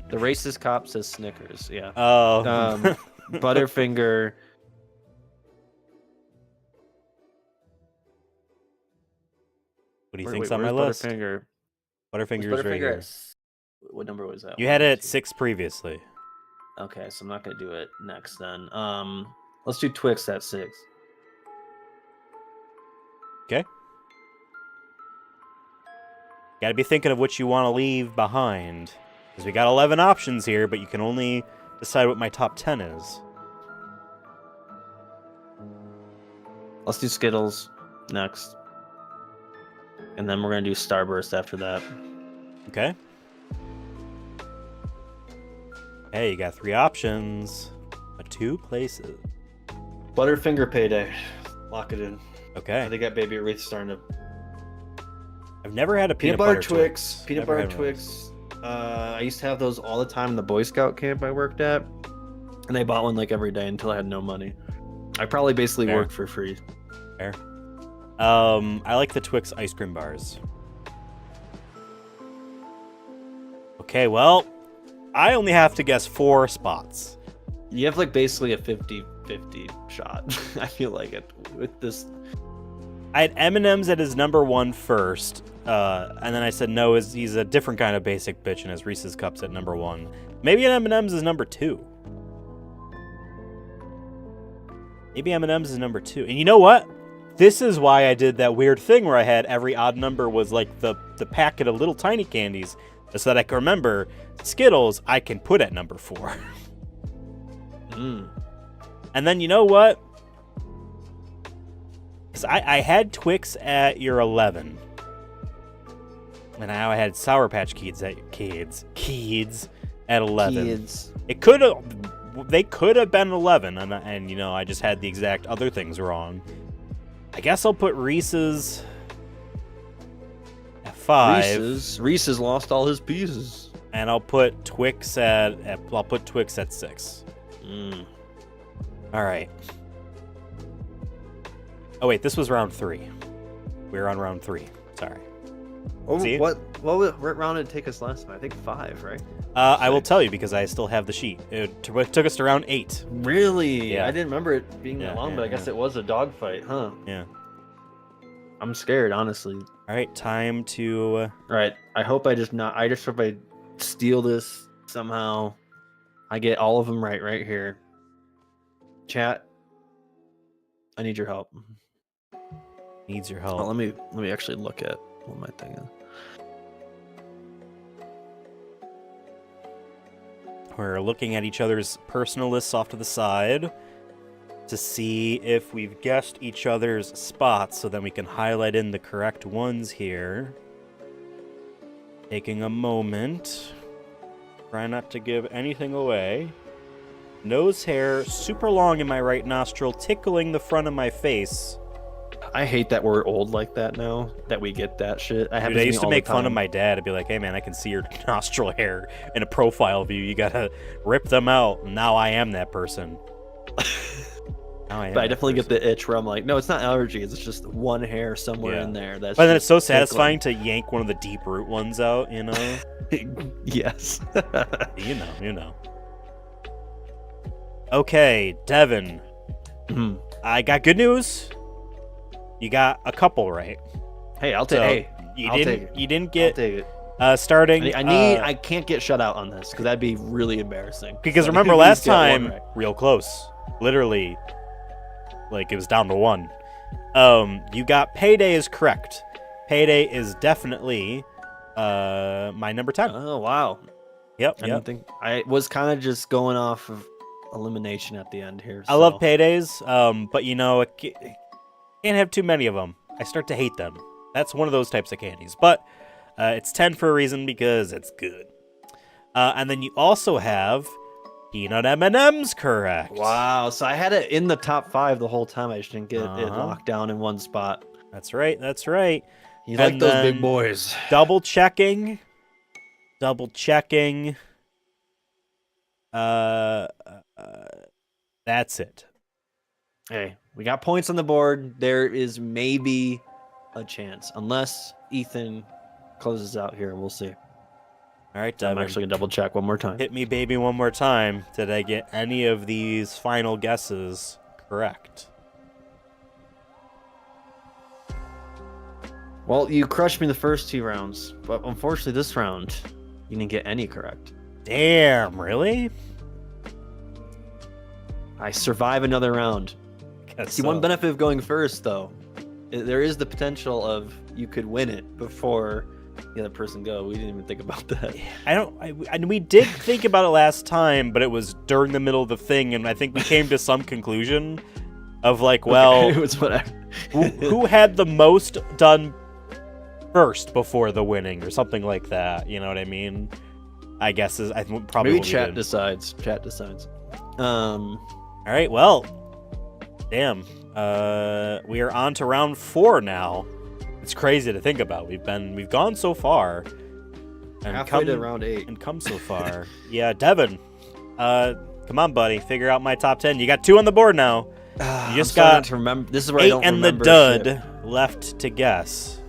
The racist cop says Snickers. Yeah. Butterfinger. What do you Wait, think's wait, on my where's list? Butterfinger. Butterfinger's Was right Butterfinger here. what number was that? You had it at 2. 6 previously. Okay, so I'm not gonna do it next then. Let's do Twix at 6. Okay. Got to be thinking of what you want to leave behind, because we got 11 options here, but you can only decide what my top 10 is. Let's do Skittles next. And then we're gonna do Starburst after that. Okay. Hey, you got 3 options, but 2 places. Butterfinger Payday. Lock it in. Okay. They got Baby Ruth starting to. I've never had a Peanut butter Twix. Peanut Never butter had one of Twix. I used to have those all the time in the Boy Scout camp I worked at. And I bought one like every day until I had no money. I probably basically Fair. worked for free. Fair. I like the Twix ice cream bars. Okay, well, I only have to guess 4 spots. You have like basically a 50-50 shot. I feel like it with this. I had M&M's at his number 1 first, and then I said no, he's a different kind of basic bitch, and his Reese's Cups at number 1. Maybe an M&M's is number 2. Maybe M&M's is number 2. And you know what? This is why I did that weird thing where I had every odd number was like the packet of little tiny candies, so that I can remember Skittles I can put at number 4. And then you know what? 'Cause I had Twix at your 11. And now I had Sour Patch Kids at 11. They could have been 11, and you know, I just had the exact other things wrong. I guess I'll put Reese's at 5. Reese's lost all his pieces. And I'll put Twix at 6. All right. Oh wait, this was round 3. We were on round 3. Sorry. What round did it take us last time? I think 5, right? I will tell you because I still have the sheet. It took us to round 8. Really? Yeah. I didn't remember it being that long, but I guess it was a dogfight, huh? Yeah. I'm scared, honestly. All right, time to. All right. I hope I hope I steal this somehow. I get all of them right here. Chat. I need your help. Needs your help. Oh, let me actually look at what my thing is. We're looking at each other's personal lists off to the side to see if we've guessed each other's spots, so then we can highlight in the correct ones here. Taking a moment. Try not to give anything away. Nose hair super long in my right nostril, tickling the front of my face. I hate that we're old like that now, that we get that shit. Dude, I used to make fun of my dad. I'd be like, hey man, I can see your nostril hair in a profile view. You gotta rip them out. Now I am that person. But I definitely get the itch where I'm like, no, it's not allergies. It's just one hair somewhere in there. But then it's so satisfying to yank one of the deep root ones out, you know? Yes. You know. Okay, Devin. I got good news. You got a couple right. Hey, I'll take. You I'll didn't. take it. You didn't get. I'll take it. Starting. I can't get shut out on this because that'd be really embarrassing. Because so remember last time, real close. Literally, like it was down to 1. You got Payday is correct. Payday is definitely my number 10. Oh wow. Yep. I was kind of just going off of elimination at the end here. I love Paydays, but you know, can't have too many of them. I start to hate them. That's one of those types of candies. But it's 10 for a reason because it's good. And then you also have peanut M&Ms correct. Wow. So I had it in the top 5 the whole time. I just didn't get it locked down in one spot. That's right. You like those big boys. Double checking. That's it. Hey, we got points on the board. There is maybe a chance, unless Ethan closes out here. We'll see. All right, Devin. I'm actually gonna double check one more time. Hit me, baby, one more time. Did I get any of these final guesses correct? Well, you crushed me the first 2 rounds, but unfortunately this round, you didn't get any correct. Damn, really? I survive another round. See, one benefit of going first, though, there is the potential of you could win it before the other person go. We didn't even think about that. And we did think about it last time, but it was during the middle of the thing, and I think we came to some conclusion of like, well, it was whatever. who had the most done first before the winning, or something like that. You know what I mean? I guess I think probably maybe chat decides. All right. Well, damn. We are on to round 4 now. It's crazy to think about. We've gone so far, and halfway to round 8, and come so far. Yeah, Devin. Come on, buddy. Figure out my top 10. You got 2 on the board now. You just got to remember. This is where 8 I don't and the remember dud shit. left to guess.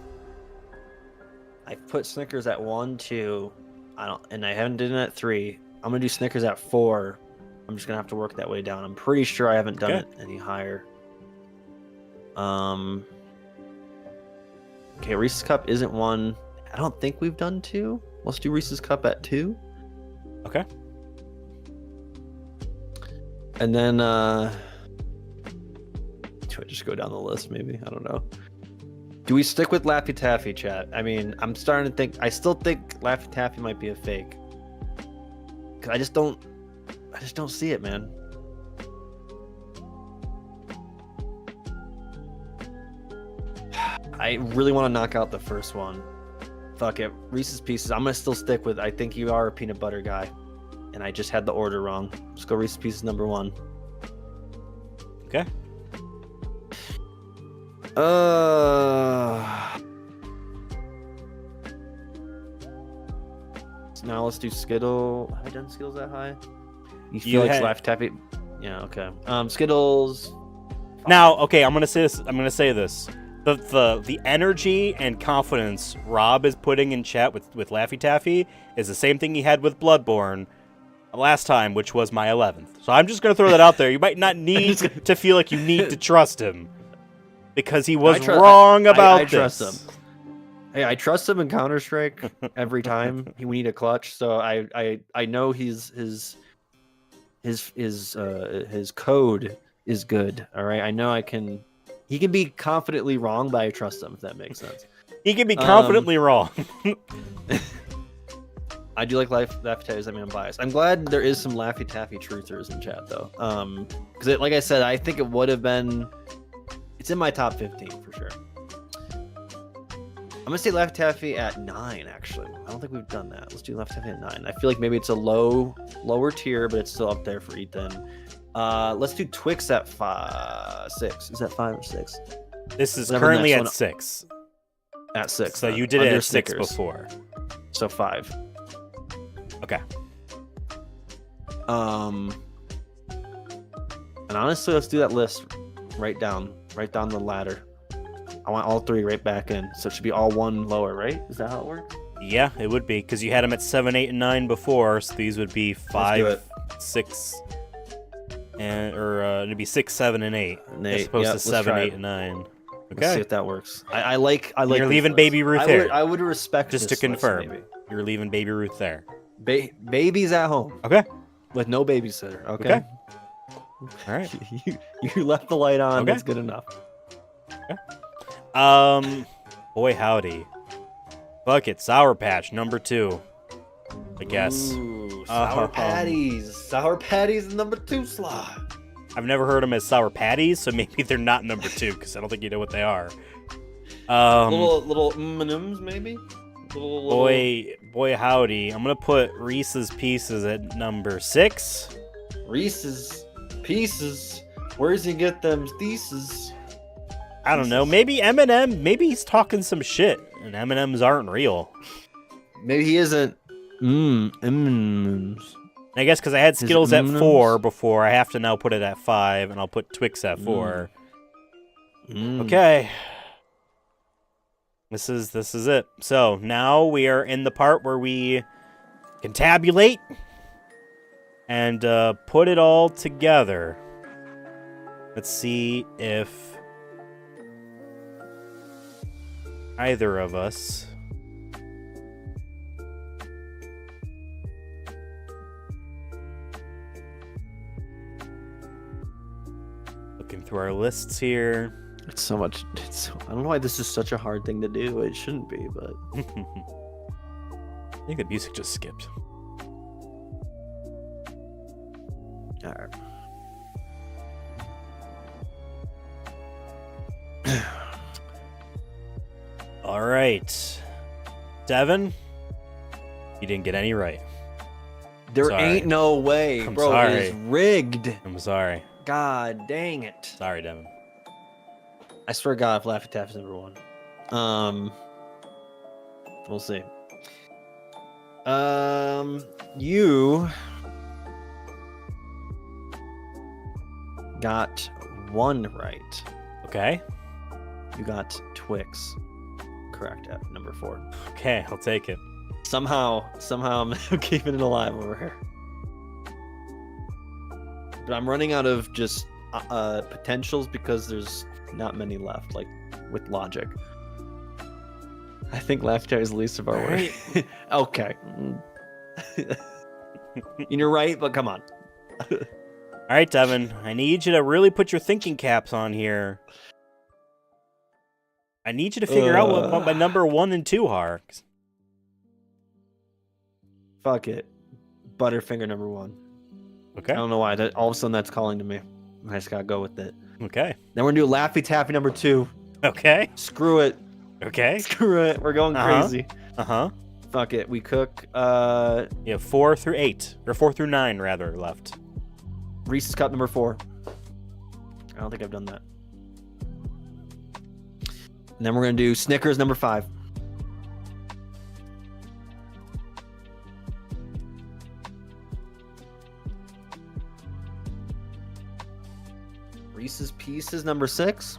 I put Snickers at 1, 2. And I haven't done it at 3. I'm gonna do Snickers at 4. I'm just gonna have to work that way down. I'm pretty sure I haven't done it any higher. Okay, Reese's Cup isn't 1. I don't think we've done 2. Let's do Reese's Cup at 2. Okay. And then Do I just go down the list? Maybe, I don't know. Do we stick with Laffy Taffy, chat? I mean, I'm starting to think. I still think Laffy Taffy might be a fake. Cause I just don't see it, man. I really want to knock out the first one. Fuck it, Reese's Pieces. I'm gonna still stick with. I think you are a peanut butter guy, and I just had the order wrong. Let's go Reese's Pieces number 1. Okay. So now let's do Skittle. Have I done Skittles that high? You feel like Laffy Taffy? Yeah. Okay. Skittles. 5. Now, okay, I'm gonna say this. The energy and confidence Rob is putting in chat with Laffy Taffy is the same thing he had with Bloodborne last time, which was my 11th. So I'm just gonna throw that out there. You might not need to feel like you need to trust him because he was wrong about I trust him. Hey, I trust him in Counter-Strike every time we need a clutch. So I know his code is good. All right, I know he can be confidently wrong, but I trust him, if that makes sense. He can be confidently wrong. I do like Laffy Taffy. I mean, I'm biased. I'm glad there is some Laffy Taffy truthers in chat, though. Because, like I said, I think it would have been. It's in my top 15 for sure. I'm gonna say Laffy Taffy at 9. Actually, I don't think we've done that. Let's do Laffy Taffy at 9. I feel like maybe it's a lower tier, but it's still up there for Ethan. Let's do Twix at 6. Is that 5 or 6? This is currently at 6. At 6. So you did it at 6 before. So 5. Okay. And honestly, let's do that list right down the ladder. I want all 3 right back in, so it should be all 1 lower, right? Is that how it works? Yeah, it would be, because you had them at 7, 8, and 9 before, so these would be 5, 6, it'd be 6, 7, and 8, as opposed to 7, 8, and 9. Okay. Let's see if that works. I like. You're leaving Baby Ruth here. I would respect just this to confirm. list, you're leaving Baby Ruth there. Baby's at home. Okay. With no babysitter. Okay. All right. you left the light on. Okay. That's good enough. Okay. Boy howdy. Fuck it. Sour Patch number 2. I guess. Ooh, Sour Patties. Sour Patties in number 2 slot. I've never heard them as Sour Patties, so maybe they're not number 2 because I don't think you know what they are. Little M&Ms maybe. Boy howdy. I'm gonna put Reese's Pieces at number 6. Reese's Pieces. Where's he get them theses? I don't know. Maybe M&M. Maybe he's talking some shit, and M&Ms aren't real. Maybe he isn't. M&Ms. I guess because I had Skittles at 4 before, I have to now put it at 5, and I'll put Twix at 4. Okay. This is it. So now we are in the part where we can tabulate and put it all together. Let's see if either of us looking through our lists here. It's so much. I don't know why this is such a hard thing to do. It shouldn't be, but I think the music just skipped. all right. All right, Devon, you didn't get any right. There Sorry. ain't no way, I'm bro. sorry. It is rigged. I'm sorry. God dang it. Sorry, Devon. I swear to God, if Laffy Taffy's number 1. We'll see. You got 1 right. Okay. You got Twix correct at number 4. Okay, I'll take it. Somehow I'm keeping it alive over here. But I'm running out of just potentials because there's not many left, like with logic. I think Laffy Taffy is the least of our worries. Okay. You're right, but come on. All right, Devin, I need you to really put your thinking caps on here. I need you to figure out what my number 1 and 2 are. Fuck it. Butterfinger number 1. Okay. I don't know why. All of a sudden that's calling to me. I just gotta go with it. Okay. Then we're gonna do Laffy Taffy number 2. Okay. Screw it. Okay. Screw it. We're going crazy. Uh-huh. Fuck it. We cook You have 4 through 8. Or 4 through 9, rather, left. Reese's Cup number 4. I don't think I've done that. And then we're gonna do Snickers number 5. Reese's Pieces number 6.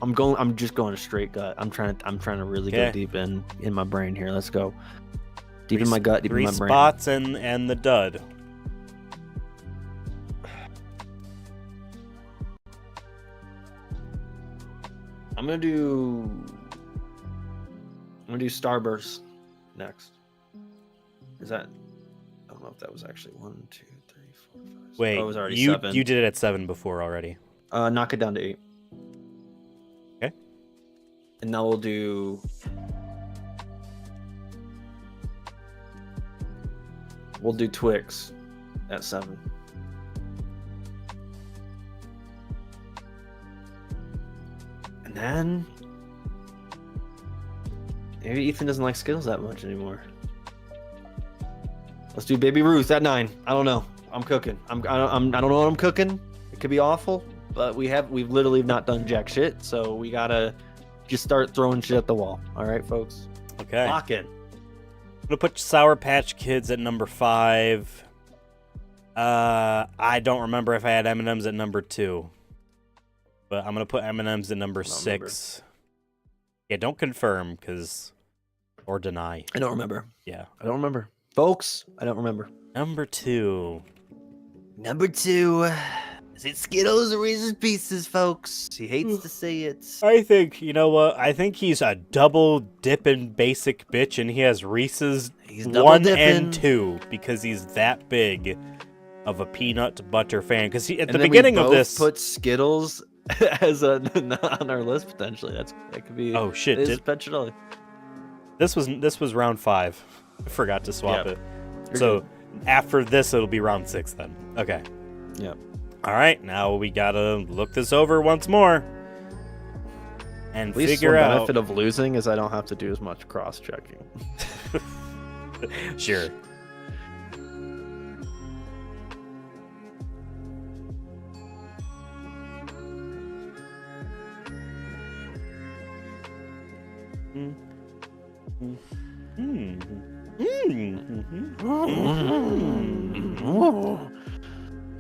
I'm just going a straight gut. I'm trying to really go deep in my brain here. Let's go. Deep in my gut, deep in my brain. 3 spots and the dud. I'm gonna do Starburst next. Is that? I don't know if that was actually 1, 2, 3, 4, 5. Wait, it was already you 7. did it at 7 before already. Knock it down to 8. Okay. And now we'll do. We'll do Twix at 7. And then maybe Ethan doesn't like Skittles that much anymore. Let's do Baby Ruth at 9. I don't know. I'm cooking. I don't know what I'm cooking. It could be awful, but we've literally not done jack shit, so we gotta just start throwing shit at the wall. All right, folks. Okay. Lock in. I'm gonna put Sour Patch Kids at number 5. I don't remember if I had M&Ms at number 2, but I'm gonna put M&Ms at number 6. Yeah, don't confirm or deny. I don't remember. Yeah, I don't remember, folks. I don't remember. number 2. Number 2. Is it Skittles or Reese's Pieces, folks? He hates to say it. I think, you know what? I think he's a double dipping basic bitch, and he has Reese's 1 and 2 because he's that big of a peanut butter fan. Because at the beginning of this, put Skittles as on our list potentially. That could be. Oh shit! Potentially. This was round 5. I forgot to swap it. You're so good. After this, it'll be round 6 then. Okay. Yep. All right, now we gotta look this over once more and At least figure one out. benefit of losing is I don't have to do as much cross-checking. Sure.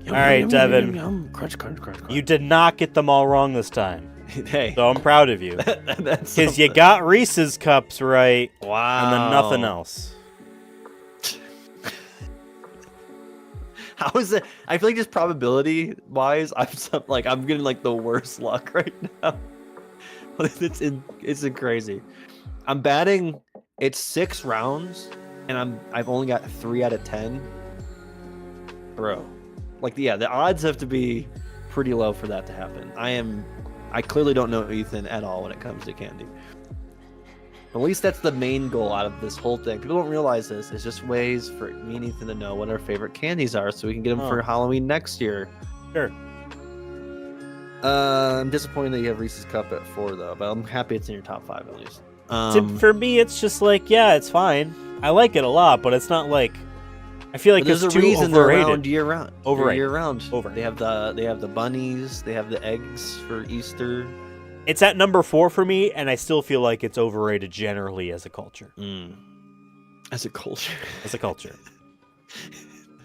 All right, Devin. Crunch. You did not get them all wrong this time. Hey. So I'm proud of you. Because you got Reese's Cups right. Wow. And then nothing else. How is it? I feel like just probability wise, I'm getting like the worst luck right now. It's crazy. I'm batting. It's 6 rounds, and I've only got 3 out of 10. Bro, the odds have to be pretty low for that to happen. I clearly don't know Ethan at all when it comes to candy. At least that's the main goal out of this whole thing. People don't realize this. It's just ways for me and Ethan to know what our favorite candies are so we can get them for Halloween next year. Sure. I'm disappointed that you have Reese's Cup at 4, though, but I'm happy it's in your top 5 at least. For me, it's just like, yeah, it's fine. I like it a lot, but it's not like... I feel like it's too reason overrated. Year round. Overrated. Year round. Overrated. They have the bunnies. They have the eggs for Easter. It's at number 4 for me, and I still feel like it's overrated generally as a culture. As a culture. As a culture.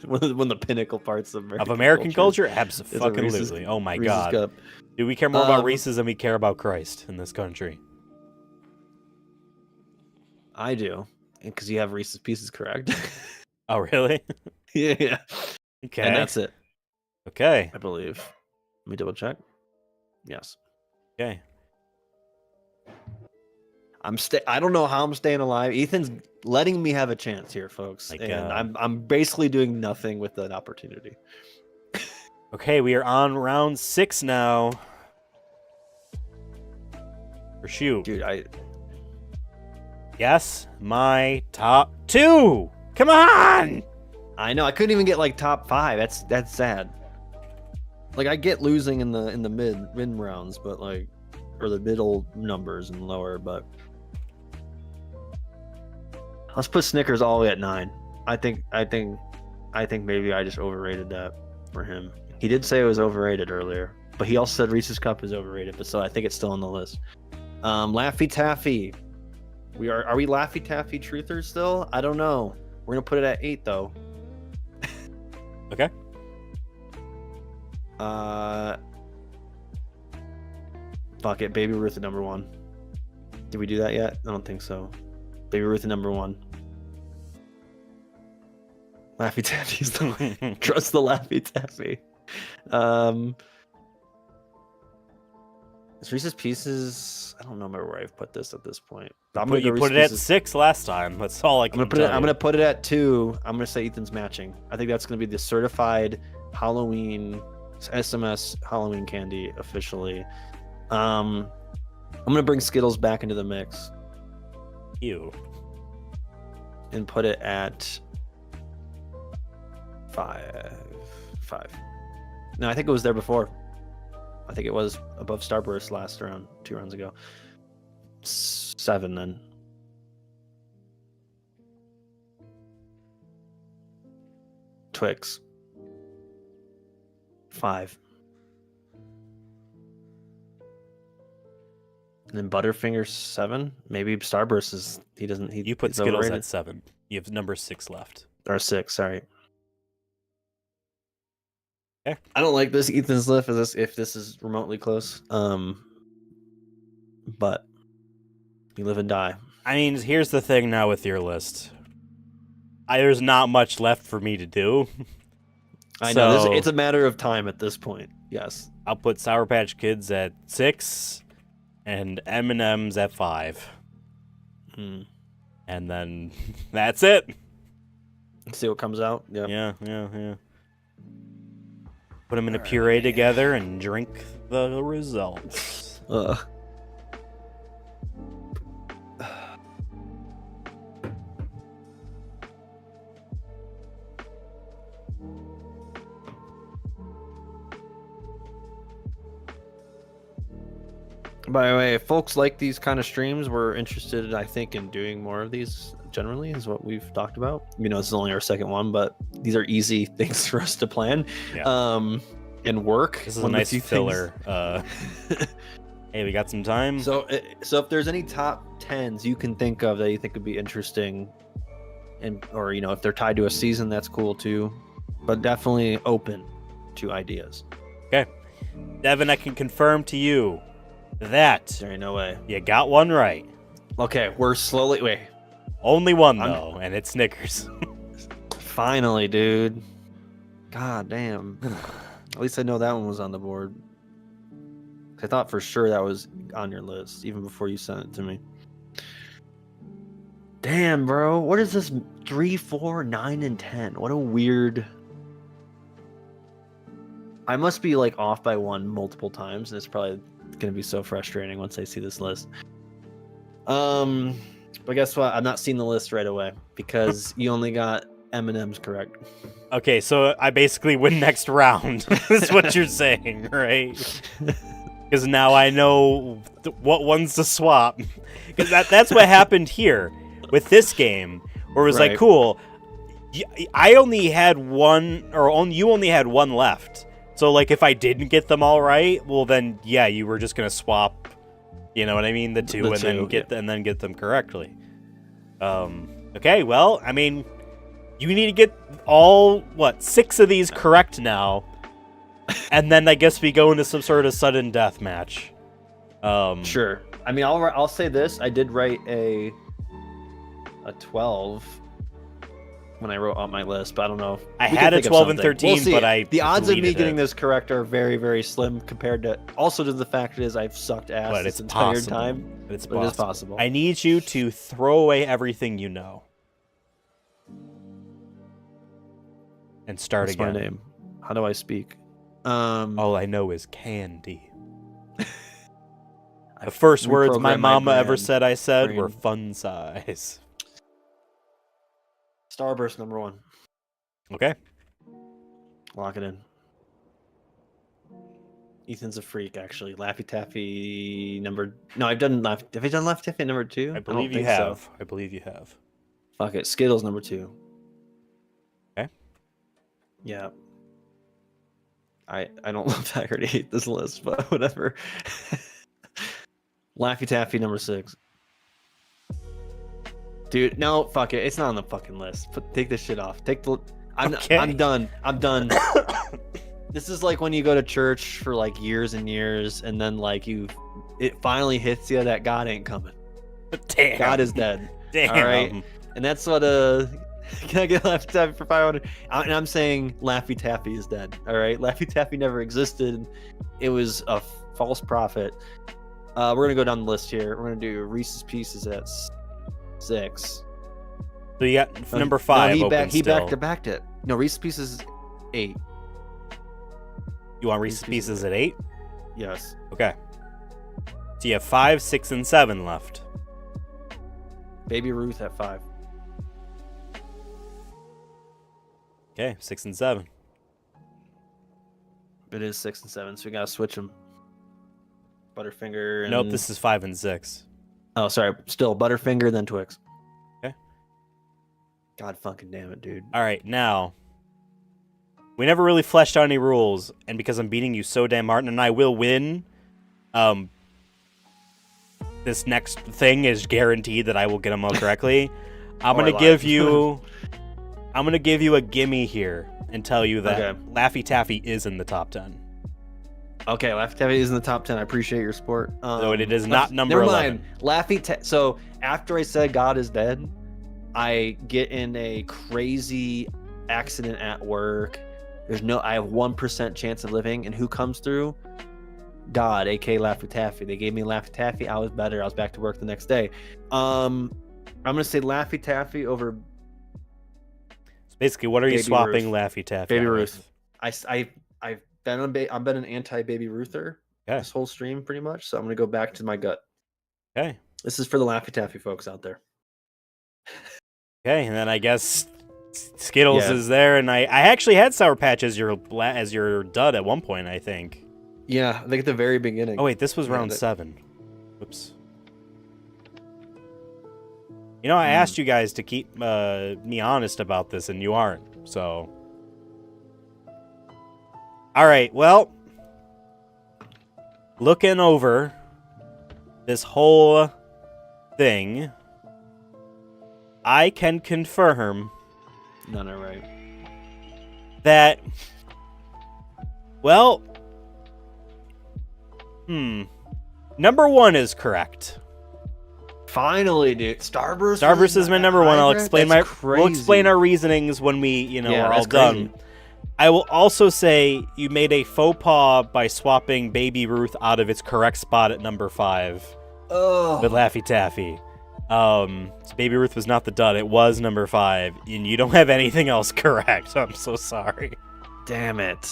one of the pinnacle parts of American culture? Absolutely. Oh my God. Cup. Do we care more about Reese's than we care about Christ in this country? I do. Because you have Reese's Pieces correct. Oh, really? Yeah. Okay. And that's it. Okay. I believe. Let me double check. Yes. Okay. I don't know how I'm staying alive. Ethan's letting me have a chance here, folks. I'm basically doing nothing with that opportunity. Okay, we are on round 6 now. Or shoot. Dude, Yes, my top 2. Come on! I know I couldn't even get like top 5. That's sad. Like I get losing in the mid rounds, but like, or the middle numbers and lower, but let's put Snickers all the way at 9. I think maybe I just overrated that for him. He did say it was overrated earlier, but he also said Reese's Cup is overrated. But so I think it's still on the list. Laffy Taffy. Are we Laffy Taffy truthers still? I don't know. We're gonna put it at 8 though. Okay. Fuck it. Baby Ruth at number 1. Did we do that yet? I don't think so. Baby Ruth at number 1. Laffy Taffy's the way. Trust the Laffy Taffy. Reese's Pieces. I don't remember where I've put this at this point. You put it at 6 last time. That's all I can tell you. I'm gonna put it at 2. I'm gonna say Ethan's matching. I think that's gonna be the certified Halloween SMS Halloween candy officially. I'm gonna bring Skittles back into the mix. Ew. And put it at 5. No, I think it was there before. I think it was above Starburst last round, 2 rounds ago. 7 then. Twix. 5. And then Butterfinger 7. Maybe Starburst is You put Skittles overrated. At 7. You have number 6 left. Or 6, sorry. Okay. I don't like this Ethan's list if this is remotely close. But you live and die. I mean, here's the thing now with your list. There's not much left for me to do. I know. It's a matter of time at this point. Yes. I'll put Sour Patch Kids at 6 and M&M's at 5. And then that's it. See what comes out. Yep. Yeah. Put them in a puree together and drink the results. By the way, if folks like these kind of streams, we're interested, I think, in doing more of these generally, is what we've talked about. This is only our second one, but these are easy things for us to plan and work. This is a nice filler. Hey, we got some time. So if there's any top 10s you can think of that you think would be interesting, or if they're tied to a season, that's cool too. But definitely open to ideas. Okay. Devin, I can confirm to you that there ain't no way you got one right. Okay, we're slowly only one though, and it's Snickers. Finally, dude. God damn. At least I know that one was on the board. I thought for sure that was on your list even before you sent it to me. Damn, bro. What is this? 3, 4, 9, and 10. What a weird. I must be off by 1 multiple times, and it's probably gonna be so frustrating once I see this list. But guess what? I'm not seeing the list right away because you only got M&M's correct. Okay, so I basically win next round. Is what you're saying, right? Because now I know what ones to swap. Because that's what happened here with this game, where it was cool. I only had one, you only had one left. So, if I didn't get them all right, well, then, yeah, you were just going to swap, you know what I mean? The two, then get them correctly. Okay, well, I mean, you need to get all, 6 of these correct now. And then I guess we go into some sort of sudden death match. Sure. I mean, I'll say this. I did write a 12 when I wrote out my list, but I don't know. I had a 12 and 13, but the odds of me getting this correct are very, very slim compared to the fact is I've sucked ass this entire time. But it is possible. I need you to throw away everything you know and start What's again. My name? How do I speak? All I know is candy. The first words my reprogrammed mama ever brand said I said brain. were fun size. Starburst number 1. Okay. Lock it in. Ethan's a freak, actually. Laffy Taffy number... No, I've done Have I done Laffy Taffy number 2? I believe you have. I believe you have. Fuck it. Skittles number 2. Okay. Yeah. I don't love that I already hate this list, but whatever. Laffy Taffy number 6. Dude, no, fuck it. It's not on the fucking list. Take this shit off. I'm done. I'm done. This is like when you go to church for like years and years, and then like it finally hits you that God ain't coming. Damn. God is dead. Damn. All right, and that's what Can I get Laffy Taffy for 500? And I'm saying Laffy Taffy is dead. All right, Laffy Taffy never existed. It was a false prophet. We're gonna go down the list here. We're gonna do Reese's Pieces at 6. So you got number 5. No, he still. backed it. No, Reese's Pieces 8. You want Reese's Pieces at 8? Yes. Okay. So you have 5, 6, and 7 left. Baby Ruth at 5. Okay, 6 and 7. It is 6 and 7, so we gotta switch them. Butterfinger. And... Nope, this is 5 and 6. Oh, sorry. Still Butterfinger, then Twix. Okay. God fucking damn it, dude. All right, now. We never really fleshed out any rules, and because I'm beating you so damn hard, and I will win, this next thing is guaranteed that I will get them all correctly. I'm gonna give you a gimme here and tell you that Laffy Taffy is in the top 10. Okay, Laffy Taffy is in the top 10. I appreciate your support. So it is not number never 11. Mind. So after I said God is dead, I get in a crazy accident at work. I have 1% chance of living, and who comes through? God, aka Laffy Taffy. They gave me Laffy Taffy. I was better. I was back to work the next day. I'm gonna say Laffy Taffy over. So basically, what are you Baby swapping Ruth. Laffy Taffy? Baby out Ruth. with? I've been an anti-Baby Ruther this whole stream pretty much. So I'm gonna go back to my gut. Okay. This is for the Laffy Taffy folks out there. Okay, and then I guess Skittles is there, and I actually had Sour Patch as your dud at one point, I think. Yeah, I think at the very beginning. Oh wait, this was round 7. Whoops. You know, I asked you guys to keep me honest about this, and you aren't. So, all right. Well, looking over this whole thing, I can confirm. None are right. That, well, number 1 is correct. Finally, dude. Starburst. Starburst is my number 1. I'll explain we'll explain our reasonings when we, are all done. I will also say you made a faux pas by swapping Baby Ruth out of its correct spot at number 5 with Laffy Taffy. So Baby Ruth was not the dud. It was number 5, and you don't have anything else correct. I'm so sorry. Damn it.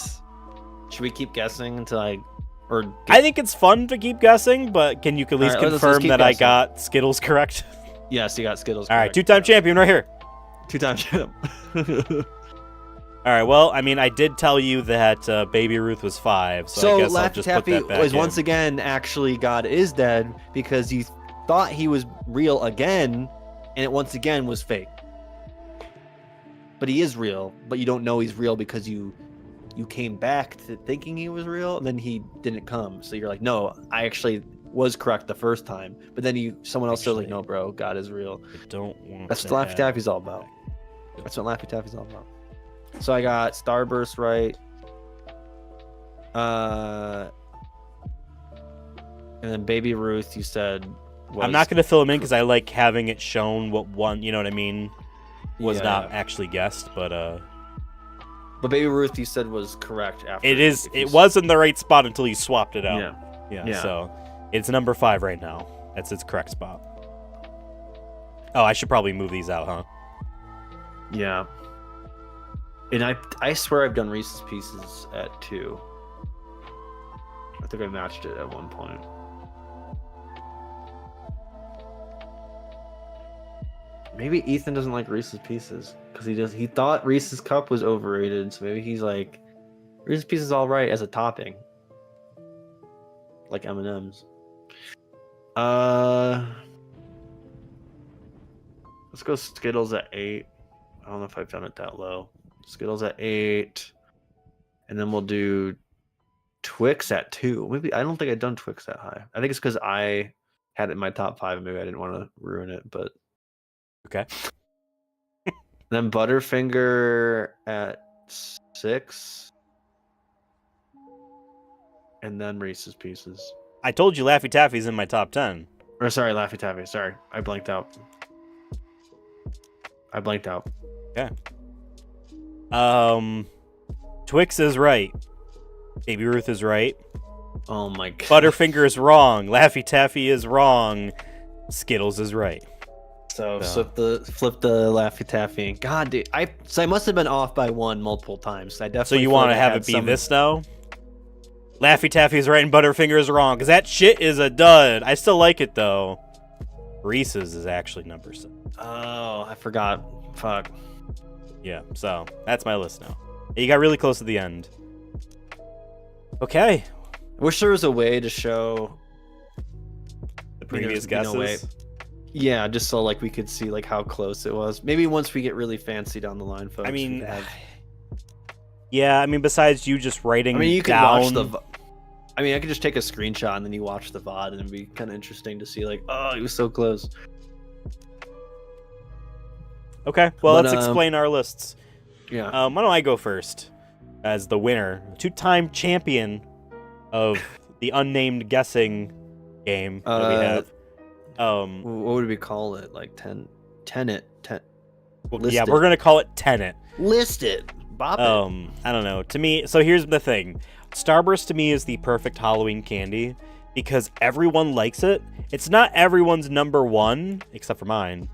Should we keep guessing until I think it's fun to keep gussing, but can you at least confirm that I got Skittles correct? Yes, you got Skittles correct. All right, 2-time champion right here. 2-time champ. All right, well, I mean, I did tell you that Baby Ruth was 5, so I guess I'll just put that back was in. Once again, actually, God is dead because you thought he was real again, and it once again was fake. But he is real, but you don't know he's real because you came back to thinking he was real, and then he didn't come. So you're like, no, I actually was correct the first time. But then someone else says like, no, bro, God is real. I don't want. That's what Laffy Taffy's all about. That's what Laffy Taffy's all about. So I got Starburst right. And then Baby Ruth, you said. I'm not going to fill them in because I like having it shown what one, you know what I mean, was not actually guessed, but Baby Ruth, you said was correct after. It was in the right spot until you swapped it out. Yeah. So it's number 5 right now. That's its correct spot. Oh, I should probably move these out, huh? Yeah. And I swear I've done Reese's Pieces at 2. I think I matched it at one point. Maybe Ethan doesn't like Reese's Pieces because he thought Reese's Cup was overrated, so maybe he's like Reese's Pieces is all right as a topping, like M&Ms. Let's go Skittles at 8. I don't know if I've done it that low. Skittles at 8, and then we'll do Twix at 2. Maybe I don't think I've done Twix that high. I think it's because I had it in my top 5, and maybe I didn't want to ruin it, but. Okay. Then Butterfinger at 6. And then Reese's Pieces. I told you Laffy Taffy's in my top 10. Or sorry, Laffy Taffy. Sorry, I blanked out. Okay. Twix is right. Baby Ruth is right. Oh my god. Butterfinger is wrong. Laffy Taffy is wrong. Skittles is right. So flip the Laffy Taffy. God, dude, I must have been off by 1 multiple times. I definitely. So you want to have it be this now? Laffy Taffy is right and Butterfinger is wrong because that shit is a dud. I still like it though. Reese's is actually number 7. Oh, I forgot. Fuck. Yeah, so that's my list now. You got really close to the end. Okay. I wish there was a way to show the previous guesses. Yeah, just so like we could see like how close it was. Maybe once we get really fancy down the line, folks. I mean, yeah. I mean, besides you just writing. I mean, you could down... watch the. I mean, I could just take a screenshot and then you watch the VOD, and it'd be kind of interesting to see like, oh, he was so close. Okay, well, let's explain our lists. Yeah. Why don't I go first as the winner, 2-time champion of the unnamed guessing game that we have. What would we call it? Like Tenet. Yeah, we're gonna call it Tenet. List it. Bop it. I don't know. To me, so here's the thing. Starburst to me is the perfect Halloween candy because everyone likes it. It's not everyone's number 1, except for mine,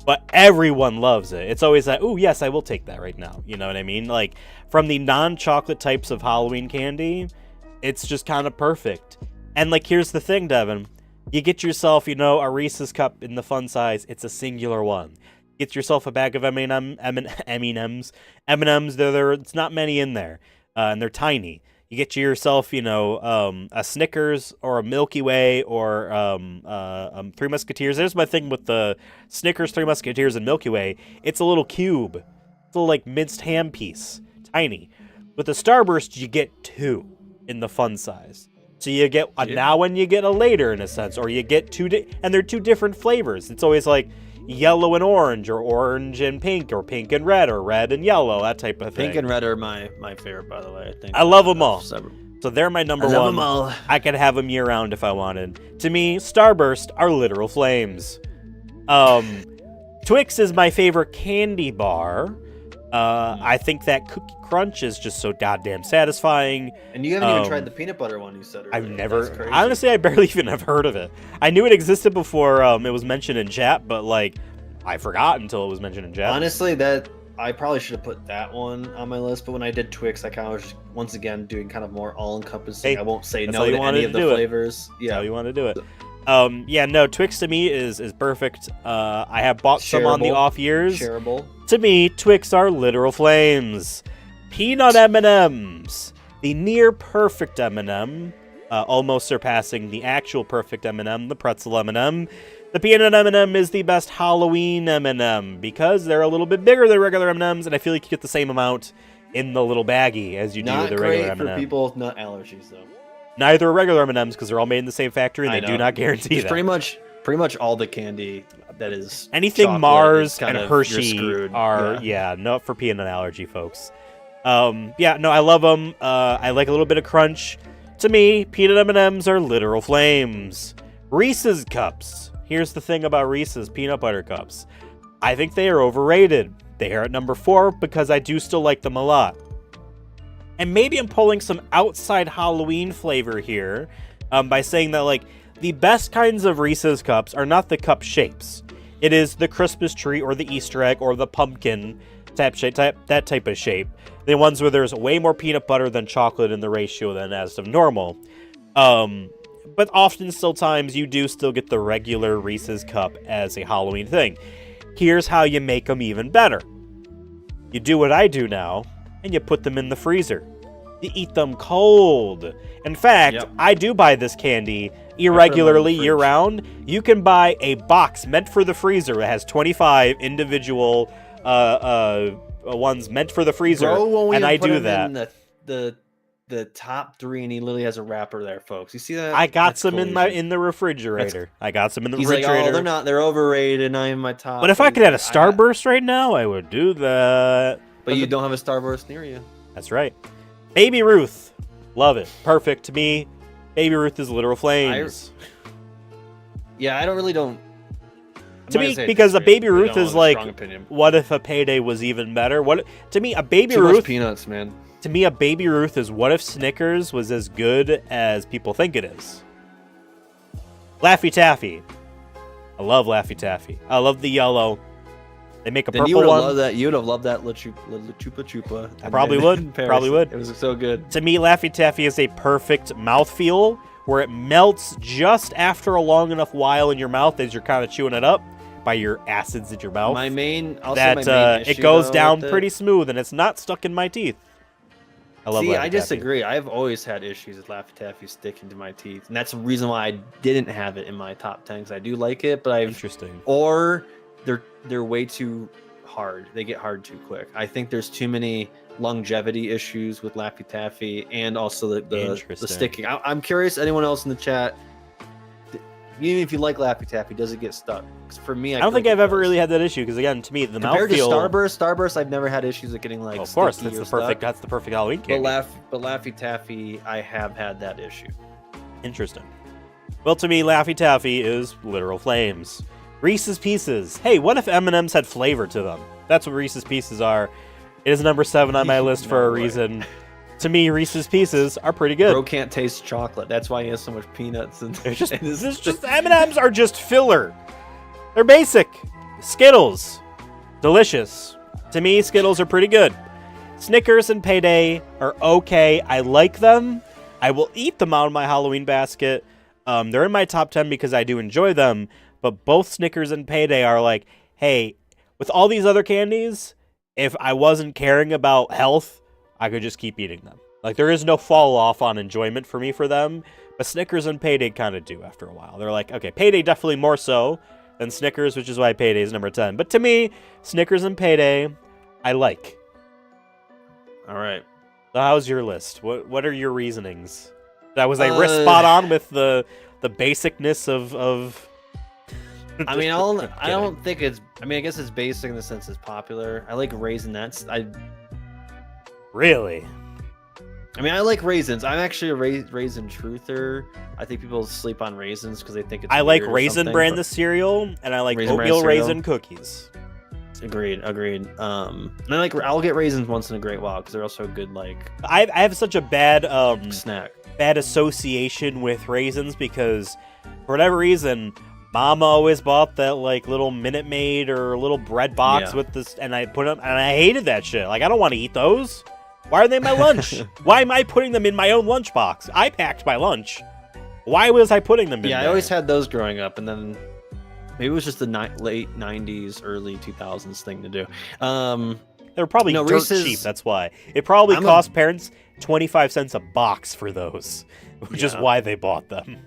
but everyone loves it. It's always like, oh yes, I will take that right now. You know what I mean? Like from the non-chocolate types of Halloween candy, it's just kind of perfect. And like, here's the thing, Devin. You get yourself, a Reese's cup in the fun size. It's a singular one. Get yourself a bag of M&Ms. It's not many in there, and they're tiny. You get yourself, a Snickers or a Milky Way or Three Musketeers. There's my thing with the Snickers, Three Musketeers, and Milky Way. It's a little cube. It's a little like minced ham piece. Tiny. With the Starburst, you get 2 in the fun size. So you get a now and you get a later in a sense, or you get 2, and they're 2 different flavors. It's always like yellow and orange, or orange and pink, or pink and red, or red and yellow, that type of thing. Pink and red are my favorite, by the way. I think I love them all. So they're my number 1. Them all. I could have them year round if I wanted. To me, Starburst are literal flames. Twix is my favorite candy bar. I think that Cookie Crunch is just so goddamn satisfying. And you haven't even tried the peanut butter one you said earlier. I've never... Honestly, I barely even have heard of it. I knew it existed before it was mentioned in chat, but, like, I forgot until it was mentioned in chat. Honestly, I probably should have put that one on my list, but when I did Twix, I kind of was just, once again, doing kind of more all-encompassing. Hey, I won't say no to any of the flavors. Yeah. That's how you want to do it. Yeah, no, Twix to me is perfect. I have bought some on the off years. Shareable. To me, Twix are literal flames. Peanut M&Ms, the near perfect M&M, almost surpassing the actual perfect M&M, the pretzel M&M. The peanut M&M is the best Halloween M&M because they're a little bit bigger than regular M&Ms, and I feel like you get the same amount in the little baggie as you do with the regular M&M. Not great for people with nut allergies, though. Neither are regular M&Ms because they're all made in the same factory, and they do not guarantee that. Pretty much all the candy that is anything Mars and Hershey are yeah, not for peanut allergy folks. Yeah, no, I love them. I like a little bit of crunch. To me, peanut M&Ms are literal flames. Reese's cups. Here's the thing about Reese's peanut butter cups. I think they are overrated. They are at number 4 because I do still like them a lot. And maybe I'm pulling some outside Halloween flavor here by saying that, like, the best kinds of Reese's cups are not the cup shapes. It is the Christmas tree or the Easter egg or the pumpkin that type of shape. The ones where there's way more peanut butter than chocolate in the ratio than as of normal. But often still times you do still get the regular Reese's Cup as a Halloween thing. Here's how you make them even better. You do what I do now, and you put them in the freezer. You eat them cold. In fact, I do buy this candy irregularly year-round. You can buy a box meant for the freezer. It has 25 individual ones meant for the freezer, and I do that. The top 3, and he literally has a wrapper there, folks. You see that? I got some in the refrigerator. I got some in the refrigerator. He's like, they're overrated, and I am my top. But if I could add a Starburst right now, I would do that. But you don't have a Starburst near you. That's right. Baby Ruth. Love it. Perfect to me. Baby Ruth is literal flames. I don't. To me, because a Baby Ruth is like, what if a Payday was even better? To me, a Baby Ruth... Too much peanuts, man. To me, a Baby Ruth is what if Snickers was as good as people think it is. Laffy Taffy. I love Laffy Taffy. I love the yellow. They make a purple you would one. Love that. You would have loved that Chupa Chupa. I probably would. Probably would. It was so good. To me, Laffy Taffy is a perfect mouthfeel where it melts just after a long enough while in your mouth as you're kind of chewing it up by your acids in your mouth. My main issue, it goes down pretty smooth and it's not stuck in my teeth. I love Laffy Taffy. I disagree. I've always had issues with Laffy Taffy sticking to my teeth, and that's the reason why I didn't have it in my top 10 because I do like it, but Interesting. Or they're way too hard. They get hard too quick. I think there's too many longevity issues with Laffy Taffy, and also the sticking. I'm curious. Anyone else in the chat? Even if you like Laffy Taffy, does it get stuck? Because for me, I don't think I've ever really had that issue. Because again, to me, the compared to mouthfeel. Starburst, I've never had issues with getting like. Of course, that's the perfect Halloween candy. But Laffy Taffy, I have had that issue. Interesting. Well, to me, Laffy Taffy is literal flames. Reese's Pieces. Hey, what if M&Ms had flavor to them? That's what Reese's Pieces are. It is number 7 on my list for a reason. To me, Reese's Pieces are pretty good. Bro can't taste chocolate. That's why he has so much peanuts. And M&Ms are just filler. They're basic. Skittles, delicious. To me, Skittles are pretty good. Snickers and Payday are okay. I like them. I will eat them out of my Halloween basket. They're in my top 10 because I do enjoy them. But both Snickers and Payday are like, hey, with all these other candies, if I wasn't caring about health, I could just keep eating them. Like, there is no fall off on enjoyment for me for them, but Snickers and Payday kind of do after a while. They're like, okay, Payday definitely more so than Snickers, which is why Payday is number 10. But to me, Snickers and Payday, I like. All right. So how's your list? What are your reasonings? That was spot on with the basicness of I mean, I don't think it's. I mean, I guess it's basic in the sense it's popular. I like Raisinets. Really? I mean, I like raisins. I'm actually a raisin truther. I think people sleep on raisins because they think it's. I like Raisin Bran the cereal, and I like oatmeal raisin cookies. Agreed. And I'll get raisins once in a great while because they're also good. Like I have such a bad snack, bad association with raisins because for whatever reason, Mama always bought that like little Minute Maid or little bread box with this, and I put them, and I hated that shit. Like I don't want to eat those. Why are they in my lunch? Why am I putting them in my own lunchbox? I packed my lunch. Why was I putting them in there? Yeah, I always had those growing up, and then maybe it was just the late 90s, early 2000s thing to do. They were probably dirt cheap, that's why. It probably cost parents 25 cents a box for those, which is why they bought them.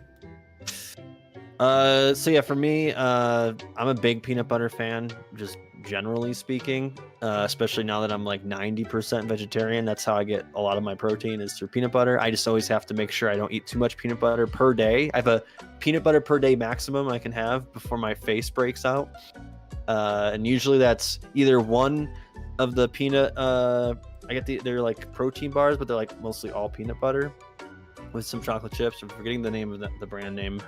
So yeah, for me, I'm a big peanut butter fan, just generally speaking, especially now that I'm like 90% vegetarian. That's how I get a lot of my protein is through peanut butter. I just always have to make sure I don't eat too much peanut butter per day. I have a peanut butter per day maximum I can have before my face breaks out. And usually that's either one of the peanut, they're like protein bars, but they're like mostly all peanut butter with some chocolate chips. I'm forgetting the name of the brand name.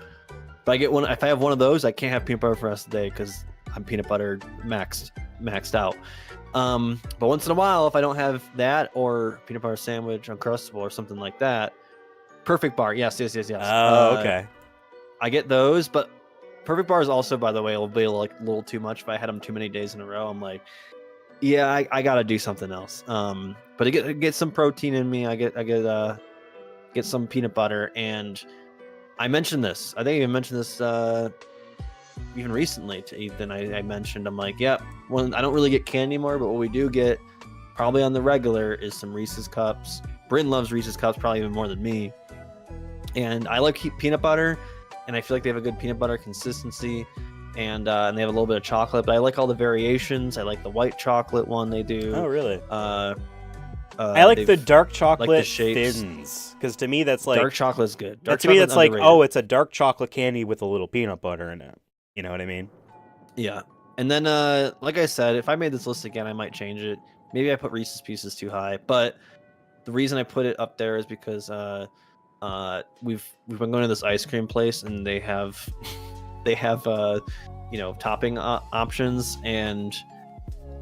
But I get one. If I have one of those, I can't have peanut butter for the rest of the day because I'm peanut butter maxed out. But once in a while, if I don't have that or peanut butter sandwich, Uncrustable, or something like that, Perfect Bar. Yes. Oh, okay. I get those, but Perfect Bars also, by the way, will be like a little too much if I had them too many days in a row. I'm like, yeah, I got to do something else. But it get some protein in me. I get get some peanut butter, and I mentioned this. I think I even mentioned this even recently to Ethan. I mentioned, I'm like, yep. Well, I don't really get candy anymore, but what we do get probably on the regular is some Reese's Cups. Bryn loves Reese's Cups probably even more than me. And I like peanut butter, and I feel like they have a good peanut butter consistency, and they have a little bit of chocolate. But I like all the variations. I like the white chocolate one they do. Oh, really? I like the dark chocolate like the shapes. thins, because to me that's like dark chocolate's good. Dark to me that's like, underrated. oh, it's a dark chocolate candy with a little peanut butter in it. You know what I mean? Yeah. And then, like I said, if I made this list again, I might change it. Maybe I put Reese's Pieces too high, but the reason I put it up there is because we've been going to this ice cream place, and they have topping options, and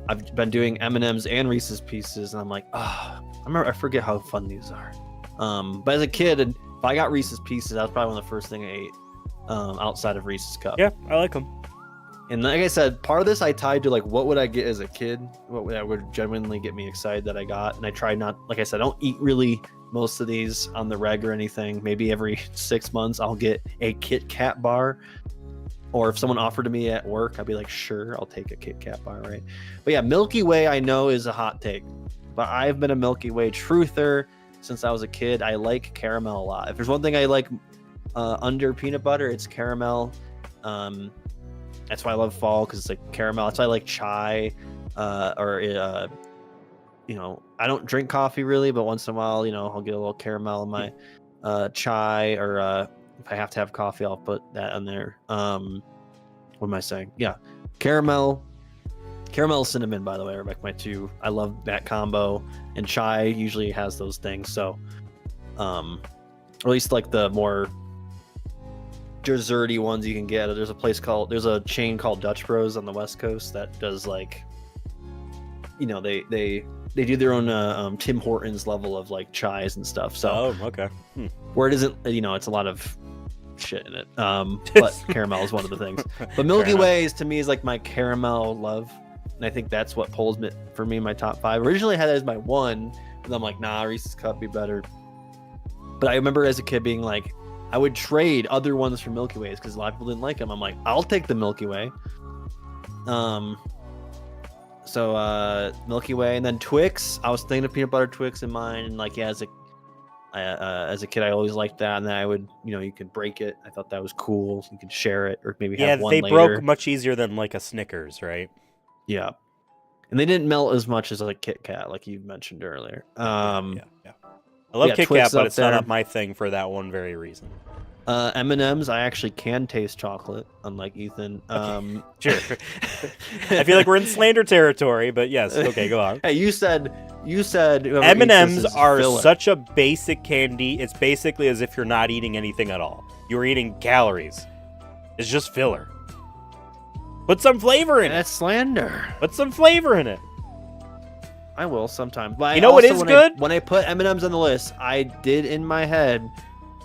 I've been doing M&Ms and Reese's Pieces, and I'm like, I forget how fun these are. But as a kid, if I got Reese's Pieces, that was probably one of the first thing I ate outside of Reese's Cup. Yeah, I like them. And like I said, part of this I tied to like what would I get as a kid, that would genuinely get me excited that I got. And I try not, like I said, I don't eat really most of these on the reg or anything. Maybe every 6 months I'll get a Kit Kat bar, or if someone offered to me at work, I'd be like, sure, I'll take a Kit Kat bar, right? But yeah, Milky Way I know is a hot take, but I've been a Milky Way truther since I was a kid. I like caramel a lot. If there's one thing I like under peanut butter, it's caramel. That's why I love fall, because it's like caramel. That's why I like chai, I don't drink coffee really, but once in a while, I'll get a little caramel in my chai, or if I have to have coffee, I'll put that in there. What am I saying? Yeah, caramel, cinnamon, by the way, are like my two. I love that combo, and chai usually has those things. So, or at least like the more desserty ones you can get. There's a chain called Dutch Bros on the West Coast that does like, they do their own Tim Hortons level of like chais and stuff. So okay. Where it isn't, it's a lot of shit in it. But caramel is one of the things. But Milky Way to me is like my caramel love, and I think that's what pulls me for me in my top 5. Originally I had it as my 1, but I'm like, nah, Reese's Cup be better. But I remember as a kid being like, I would trade other ones for Milky Ways because a lot of people didn't like them. I'm like, I'll take the Milky Way. So Milky Way, and then Twix. I was thinking of peanut butter Twix in mine, and like, yeah, as a kid, I always liked that. And then I would, you could break it. I thought that was cool. You could share it, or maybe have one later. Yeah, they broke much easier than like a Snickers, right? Yeah, and they didn't melt as much as like Kit Kat, like you mentioned earlier. Yeah. I love Kit Kat, but it's not my thing for that one very reason. M&Ms, I actually can taste chocolate, unlike Ethan. Sure. I feel like we're in slander territory, but yes. Okay, go on. Hey, you said M&Ms are such a basic candy. It's basically as if you're not eating anything at all. You're eating calories. It's just filler. Put some flavor in it. That's slander. Put some flavor in it. I will sometimes. But you know what is good? When I put M&Ms on the list, I did in my head,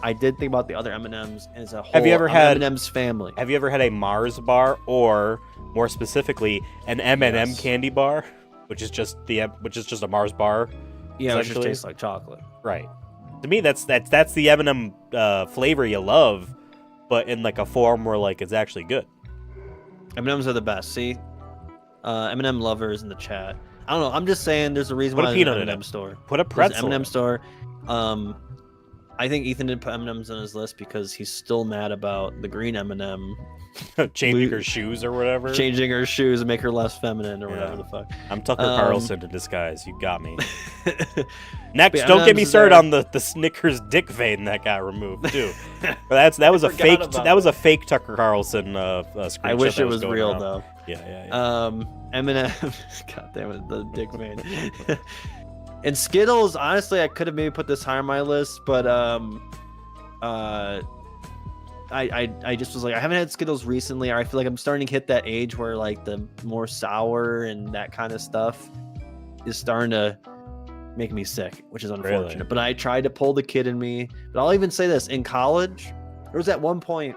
I did think about the other M&Ms as a whole. Have you ever had M&Ms family? Have you ever had a Mars bar, or more specifically, an M&M candy bar, which is just a Mars bar? Yeah, it just tastes like chocolate. Right. To me, that's the M&M flavor you love, but in like a form where like it's actually good. M&Ms are the best. See, M&M lovers in the chat. I don't know. I'm just saying there's a reason why there's an M&M store. Put a pretzel. M&M store. I think Ethan didn't put M&Ms on his list because he's still mad about the green M&M changing her shoes or whatever. Changing her shoes and make her less feminine or whatever the fuck. I'm Tucker Carlson in disguise. You got me. Next, don't get me started on the Snickers dick vein that got removed too. But that was a fake. That was a fake Tucker Carlson screenshot. I wish it was real though. Yeah. M&M. God damn it, the dick vein. And Skittles, honestly, I could have maybe put this higher on my list, but I just was like, I haven't had Skittles recently, or I feel like I'm starting to hit that age where like the more sour and that kind of stuff is starting to make me sick, which is unfortunate. Really? But I tried to pull the kid in me. But I'll even say this: in college, there was at one point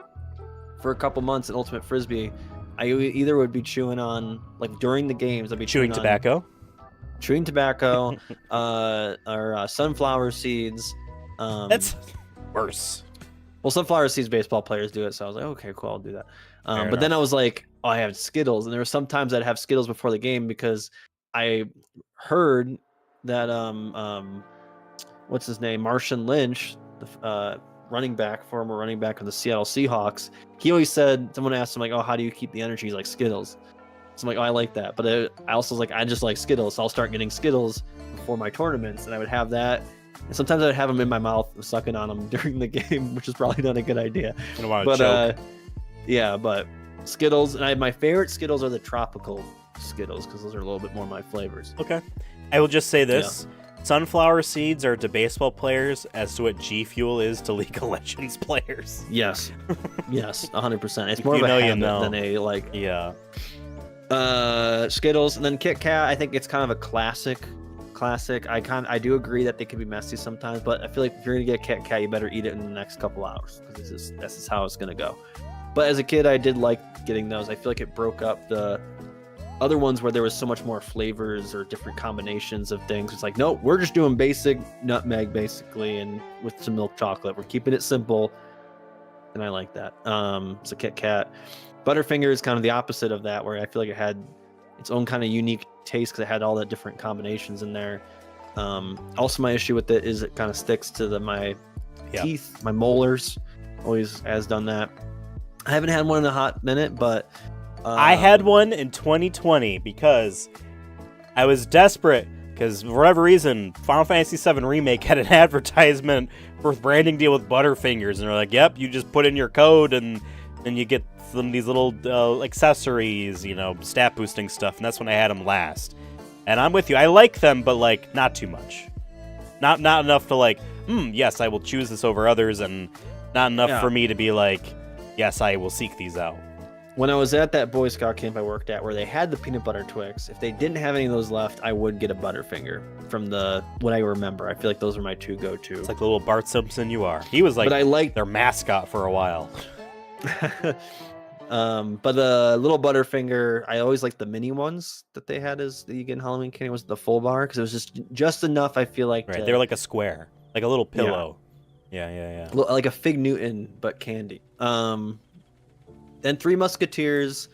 for a couple months in Ultimate Frisbee, I either would be chewing on, like during the games, I'd be chewing tobacco, or sunflower seeds, That's worse. Well, Sunflower Seeds baseball players do it, so I was like, okay, cool, I'll do that. But then I was like, oh, I have Skittles, and there were some times I'd have Skittles before the game because I heard that what's his name, Marshawn Lynch, the former running back of the Seattle Seahawks, he always said, someone asked him like, oh, how do you keep the energy? He's like, Skittles. So I'm like, oh, I like that, but I also was like, I just like Skittles, so I'll start getting Skittles before my tournaments, and I would have that. And sometimes I'd have them in my mouth, sucking on them during the game, which is probably not a good idea. You don't want to choke. Yeah, but Skittles, and my favorite Skittles are the tropical Skittles because those are a little bit more my flavors. Okay. I will just say this. Yeah. Sunflower Seeds are to baseball players as to what G Fuel is to League of Legends players. Yes. Yes, 100%. It's more of a habit than a, like... Yeah. Skittles, and then Kit Kat, I think it's kind of a classic. I do agree that they can be messy sometimes, but I feel like if you're gonna get Kit Kat, you better eat it in the next couple hours because this is how it's gonna go. But as a kid, I did like getting those. I feel like it broke up the other ones where there was so much more flavors or different combinations of things. It's like, no, we're just doing basic nutmeg basically, and with some milk chocolate. We're keeping it simple, and I like that. So Kit Kat. Butterfinger is kind of the opposite of that, where I feel like it had its own kind of unique taste because it had all the different combinations in there. Also, my issue with it is it kind of sticks to my teeth, my molars. Always has done that. I haven't had one in a hot minute, but I had one in 2020 because I was desperate. Because for whatever reason, Final Fantasy VII Remake had an advertisement for a branding deal with Butterfingers, and they're like, "Yep, you just put in your code and you get these little accessories, stat boosting stuff," and that's when I had them last. And I'm with you. I like them, but like not too much. Not enough to like, yes, I will choose this over others, and not enough for me to be like, yes, I will seek these out. When I was at that Boy Scout camp I worked at where they had the peanut butter Twix, if they didn't have any of those left, I would get a Butterfinger from what I remember. I feel like those are my two go-to. It's like the little Bart Simpson you are. He was like their mascot for a while. But the little Butterfinger, I always liked the mini ones that they had that you get in Halloween candy, was the full bar, because it was just enough, I feel like. Right, they were like a square, like a little pillow. Yeah. Like a Fig Newton, but candy. Then Three Musketeers.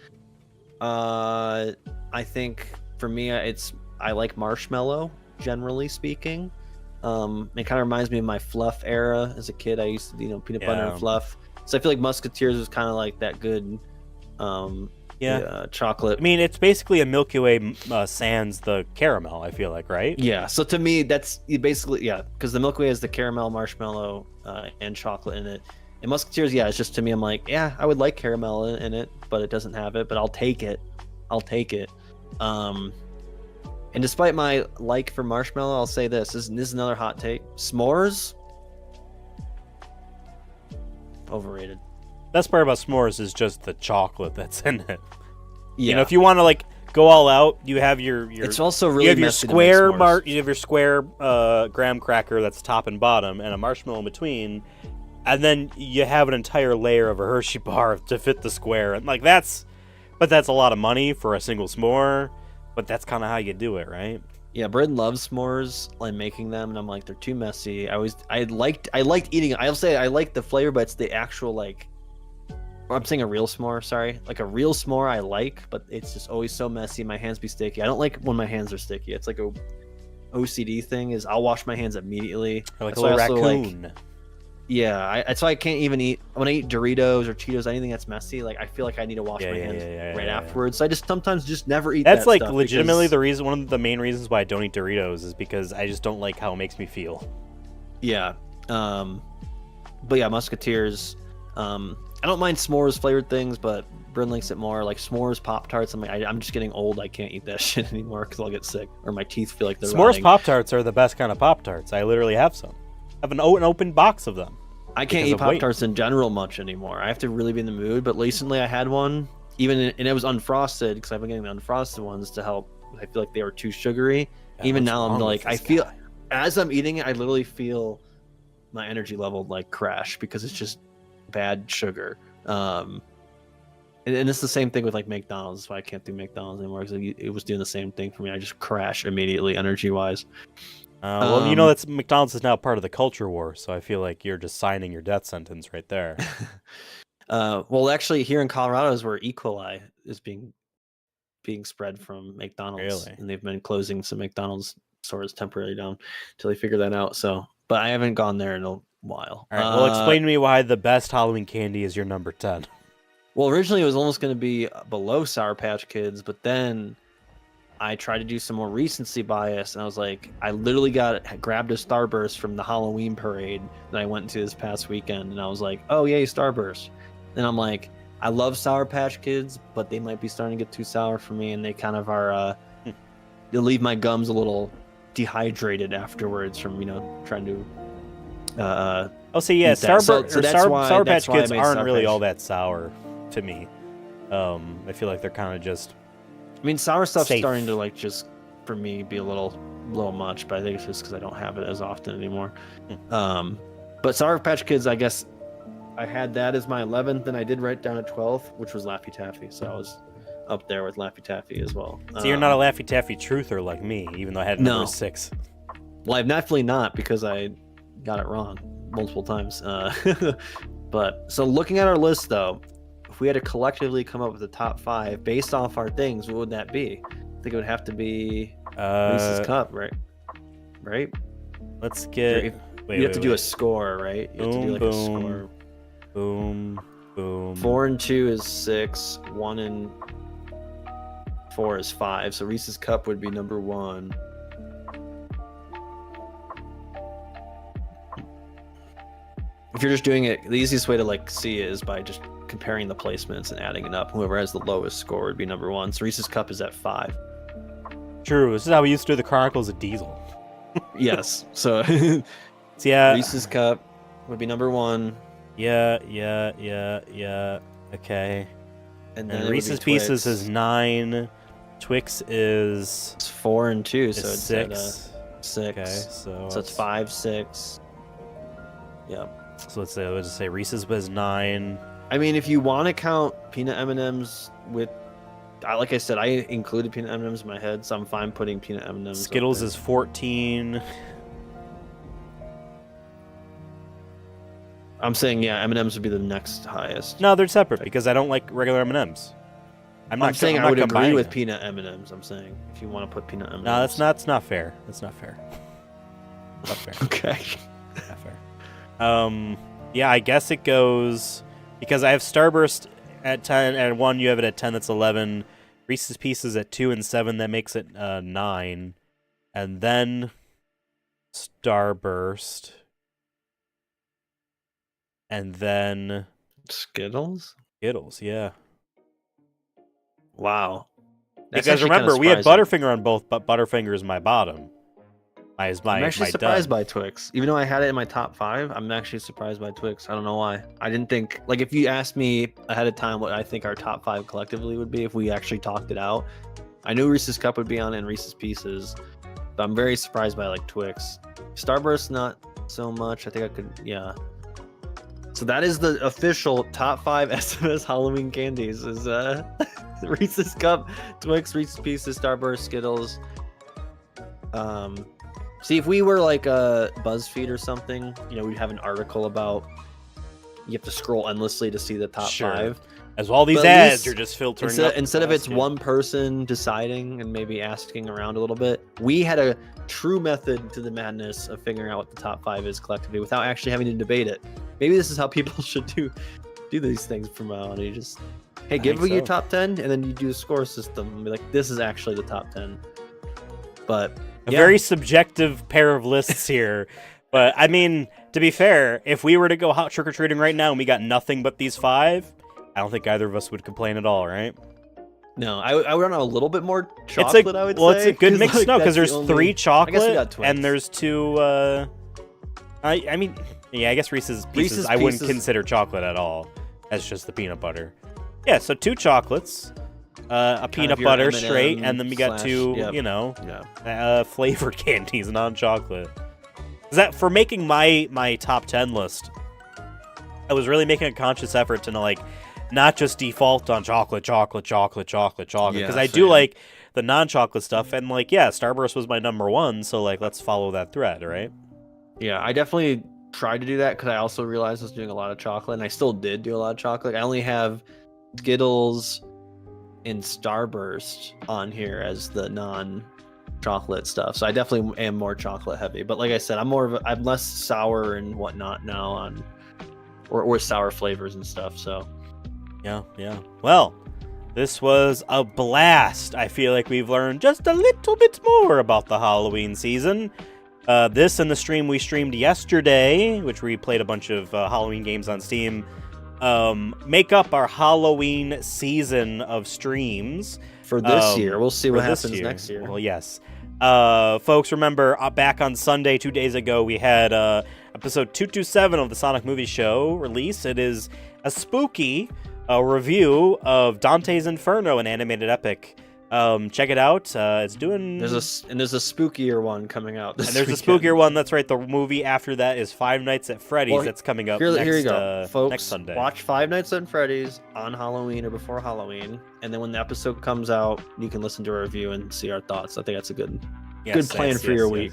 I think for me, I like marshmallow, generally speaking. It kind of reminds me of my fluff era as a kid. I used to, peanut butter and fluff. So I feel like Musketeers was kind of like that good chocolate. I mean, it's basically a Milky Way sans the caramel, I feel like, right? Yeah, so to me, that's basically, because the Milky Way has the caramel, marshmallow, and chocolate in it. And Musketeers, it's just, to me, I'm like, I would like caramel in it, but it doesn't have it, but I'll take it. And despite my like for marshmallow, I'll say this is another hot take. S'mores, overrated. Best part about s'mores is just the chocolate that's in it. Yeah. If you want to like go all out, you have your it's also really you have your messy square to make s'mores. you have your square graham cracker that's top and bottom, and a marshmallow in between, and then you have an entire layer of a Hershey bar to fit the square, and like that's a lot of money for a single s'more, but that's kind of how you do it, right? Yeah, Braden loves s'mores, like making them, and I'm like, they're too messy. I liked eating it. I'll say I like the flavor, but it's the actual I'm saying a real s'more, sorry. Like a real s'more I like, but it's just always so messy. My hands be sticky. I don't like when my hands are sticky. It's like a OCD thing is I'll wash my hands immediately. Or like a little raccoon. That's why I can't even eat when I eat Doritos or Cheetos, anything that's messy. Like I feel like I need to wash my hands afterwards. So I just sometimes just never eat. That's like legitimately the reason. One of the main reasons why I don't eat Doritos is because I just don't like how it makes me feel. Yeah, but yeah, Musketeers. I don't mind s'mores flavored things, but Bryn likes it more. Like s'mores, Pop-Tarts. I'm just getting old. I can't eat that shit anymore because I'll get sick or my teeth feel like they're s'mores rotting. Pop-Tarts are the best kind of Pop-Tarts. I literally have some. I have an open box of them. I can't eat Pop-Tarts in general much anymore. I have to really be in the mood. But recently I had one, and it was unfrosted because I've been getting the unfrosted ones to help. I feel like they were too sugary. Yeah, even now I'm like, as I'm eating it, I literally feel my energy level like crash because it's just bad sugar. And it's the same thing with like McDonald's. That's why I can't do McDonald's anymore because it was doing the same thing for me. I just crash immediately energy wise. Well, you know that's McDonald's is now part of the culture war, so I feel like you're just signing your death sentence right there. Well, actually, here in Colorado is where E. coli is being spread from McDonald's, Really? and they've been closing some McDonald's stores temporarily down until they figure that out. So, but I haven't gone there in a while. All right. Well, explain to me why the best Halloween candy is your number 10. Well, originally it was almost going to be below Sour Patch Kids, but then I tried to do some more recency bias, and I was like, I literally grabbed a Starburst from the Halloween parade that I went to this past weekend, and I was like, oh yay, Starburst. And I'm like, I love Sour Patch Kids, but they might be starting to get too sour for me, and they kind of are. They leave my gums a little dehydrated afterwards from trying to. Sour Patch Kids aren't really Patch. all that sour to me. I feel like they're kind of just. I mean, sour stuff's safe. starting to just for me be a little much, but I think it's just because I don't have it as often anymore. But Sour Patch Kids, I guess I had that as my 11th, and I did write down a 12th, which was Laffy Taffy. So I was up there with Laffy Taffy as well. So you're not a Laffy Taffy truther like me, even though I had number 6. Well, I'm definitely not, because I got it wrong multiple times. But so looking at our list, though, if we had to collectively come up with the top 5 based off our things, what would that be? I think it would have to be Reese's Cup, right? Right? Let's get. You have to do a score, right? You have to do like a score. Boom. 4 and 2 is 6. 1 and 4 is 5. So Reese's Cup would be number 1. If you're just doing it, the easiest way to see it is by just comparing the placements and adding it up. Whoever has the lowest score would be number 1. So Reese's Cup is at 5. True. This is how we used to do the Chronicles of Diesel. Yes. So yeah. Reese's Cup would be number 1. Yeah. Okay. And then Reese's Pieces is 9. Twix is 4 and 2, so it's 6. 6. Okay, so it's 5, 6. Yeah. So let's just say Reese's was 9. I mean, if you want to count peanut M&Ms with, like I said, I included peanut M&Ms in my head, so I'm fine putting peanut M&Ms. Skittles is 14. I'm saying, yeah, M&Ms would be the next highest. No, they're separate because I don't like regular M&Ms. I'm saying I would agree with peanut M&Ms. I'm saying if you want to put peanut M&Ms. No, that's not fair. That's not fair. Not fair. Okay. Not fair. Yeah, I guess it goes because I have Starburst at 10 and 1. You have it at 10. That's 11. Reese's Pieces at 2 and 7. That makes it 9. And then Starburst. And then Skittles, yeah. Wow. Because remember, we had Butterfinger on both, but Butterfinger is my bottom. I'm actually surprised by Twix. Even though I had it in my top 5, I'm actually surprised by Twix. I don't know why. I didn't think, if you asked me ahead of time what I think our top 5 collectively would be if we actually talked it out, I knew Reese's Cup would be on it and Reese's Pieces, but I'm very surprised by Twix. Starburst, not so much. I think I could, yeah. So that is the official top 5 SMS Halloween candies is Reese's Cup, Twix, Reese's Pieces, Starburst, Skittles. See, if we were like a BuzzFeed or something, we'd have an article about you have to scroll endlessly to see the top 5. As all these ads are just filtering. Instead of it's one person deciding and maybe asking around a little bit, we had a true method to the madness of figuring out what the top 5 is collectively without actually having to debate it. Maybe this is how people should do these things from now on. You just, hey, give me your top 10, and then you do a score system and be like, this is actually the top 10. But a very subjective pair of lists here. But I mean, to be fair, if we were to go hot trick-or-treating right now and we got nothing but these 5, I don't think either of us would complain at all, right? No, I would want a little bit more chocolate, I would say. Well, it's a good mix. No, because there's 3 chocolate Twix. and there's 2... I mean, yeah, I guess Reese's Pieces I wouldn't consider chocolate at all. That's just the peanut butter. Yeah, so 2 chocolates, a peanut butter M&M straight, and then we got 2, flavored candies, non-chocolate. Is that for making my top 10 list? I was really making a conscious effort to not just default on chocolate, because I do like the non-chocolate stuff. And like, yeah, Starburst was my number one, so like, let's follow that thread, right? Yeah, I definitely tried to do that because I also realized I was doing a lot of chocolate, and I still did do a lot of chocolate. I only have Skittles and Starburst on here as the non-chocolate stuff, so I definitely am more chocolate heavy. But like I said, I'm less sour and whatnot now on, or sour flavors and stuff. So yeah. Well, this was a blast. I feel like we've learned just a little bit more about the Halloween season. This and the stream we streamed yesterday, which we played a bunch of Halloween games on Steam, make up our Halloween season of streams. For this year, we'll see what happens next year. Well, yes. Folks, remember, back on Sunday, 2 days ago, we had episode 227 of the Sonic Movie Show release. It is a spooky review of Dante's Inferno, an animated epic. Check it out. It's doing. There's a spookier one coming out. And there's a spookier one. That's right. The movie after that is Five Nights at Freddy's. That's coming up. Here you go, folks. Next Sunday. Watch Five Nights at Freddy's on Halloween or before Halloween, and then when the episode comes out, you can listen to our review and see our thoughts. I think that's a good plan for your week.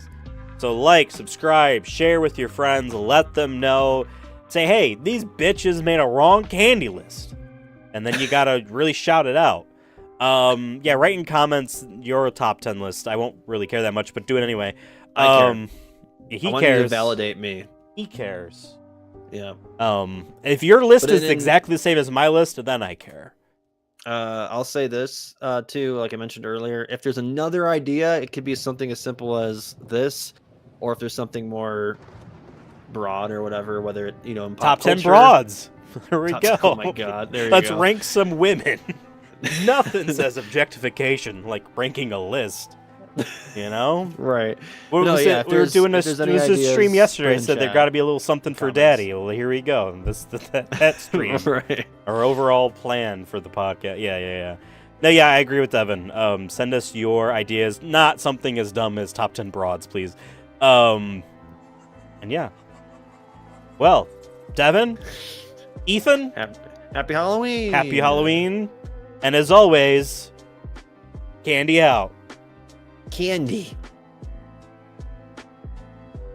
So like, subscribe, share with your friends, let them know. Say, hey, these bitches made a wrong candy list, and then you gotta really shout it out. Write in comments your top 10 list. I won't really care that much, but do it anyway. I care. He I want cares. you to validate me. He cares. Yeah. If your list is exactly the same as my list, then I care. I'll say this too, like I mentioned earlier. If there's another idea, it could be something as simple as this, or if there's something more broad or whatever, whether it, in pop top 10 culture. Broads. There we go. Oh my god. There you Let's go. rank some women. Nothing says objectification like ranking a list. Right. We were doing a stream yesterday. I said there got to be a little something for Daddy. Well, here we go. That stream. Right. Our overall plan for the podcast. Yeah. No, yeah, I agree with Devon. Send us your ideas. Not something as dumb as top 10 broads, please. And yeah. Well, Devon, Ethan, Happy Halloween. Happy Halloween. And as always, candy out. Candy.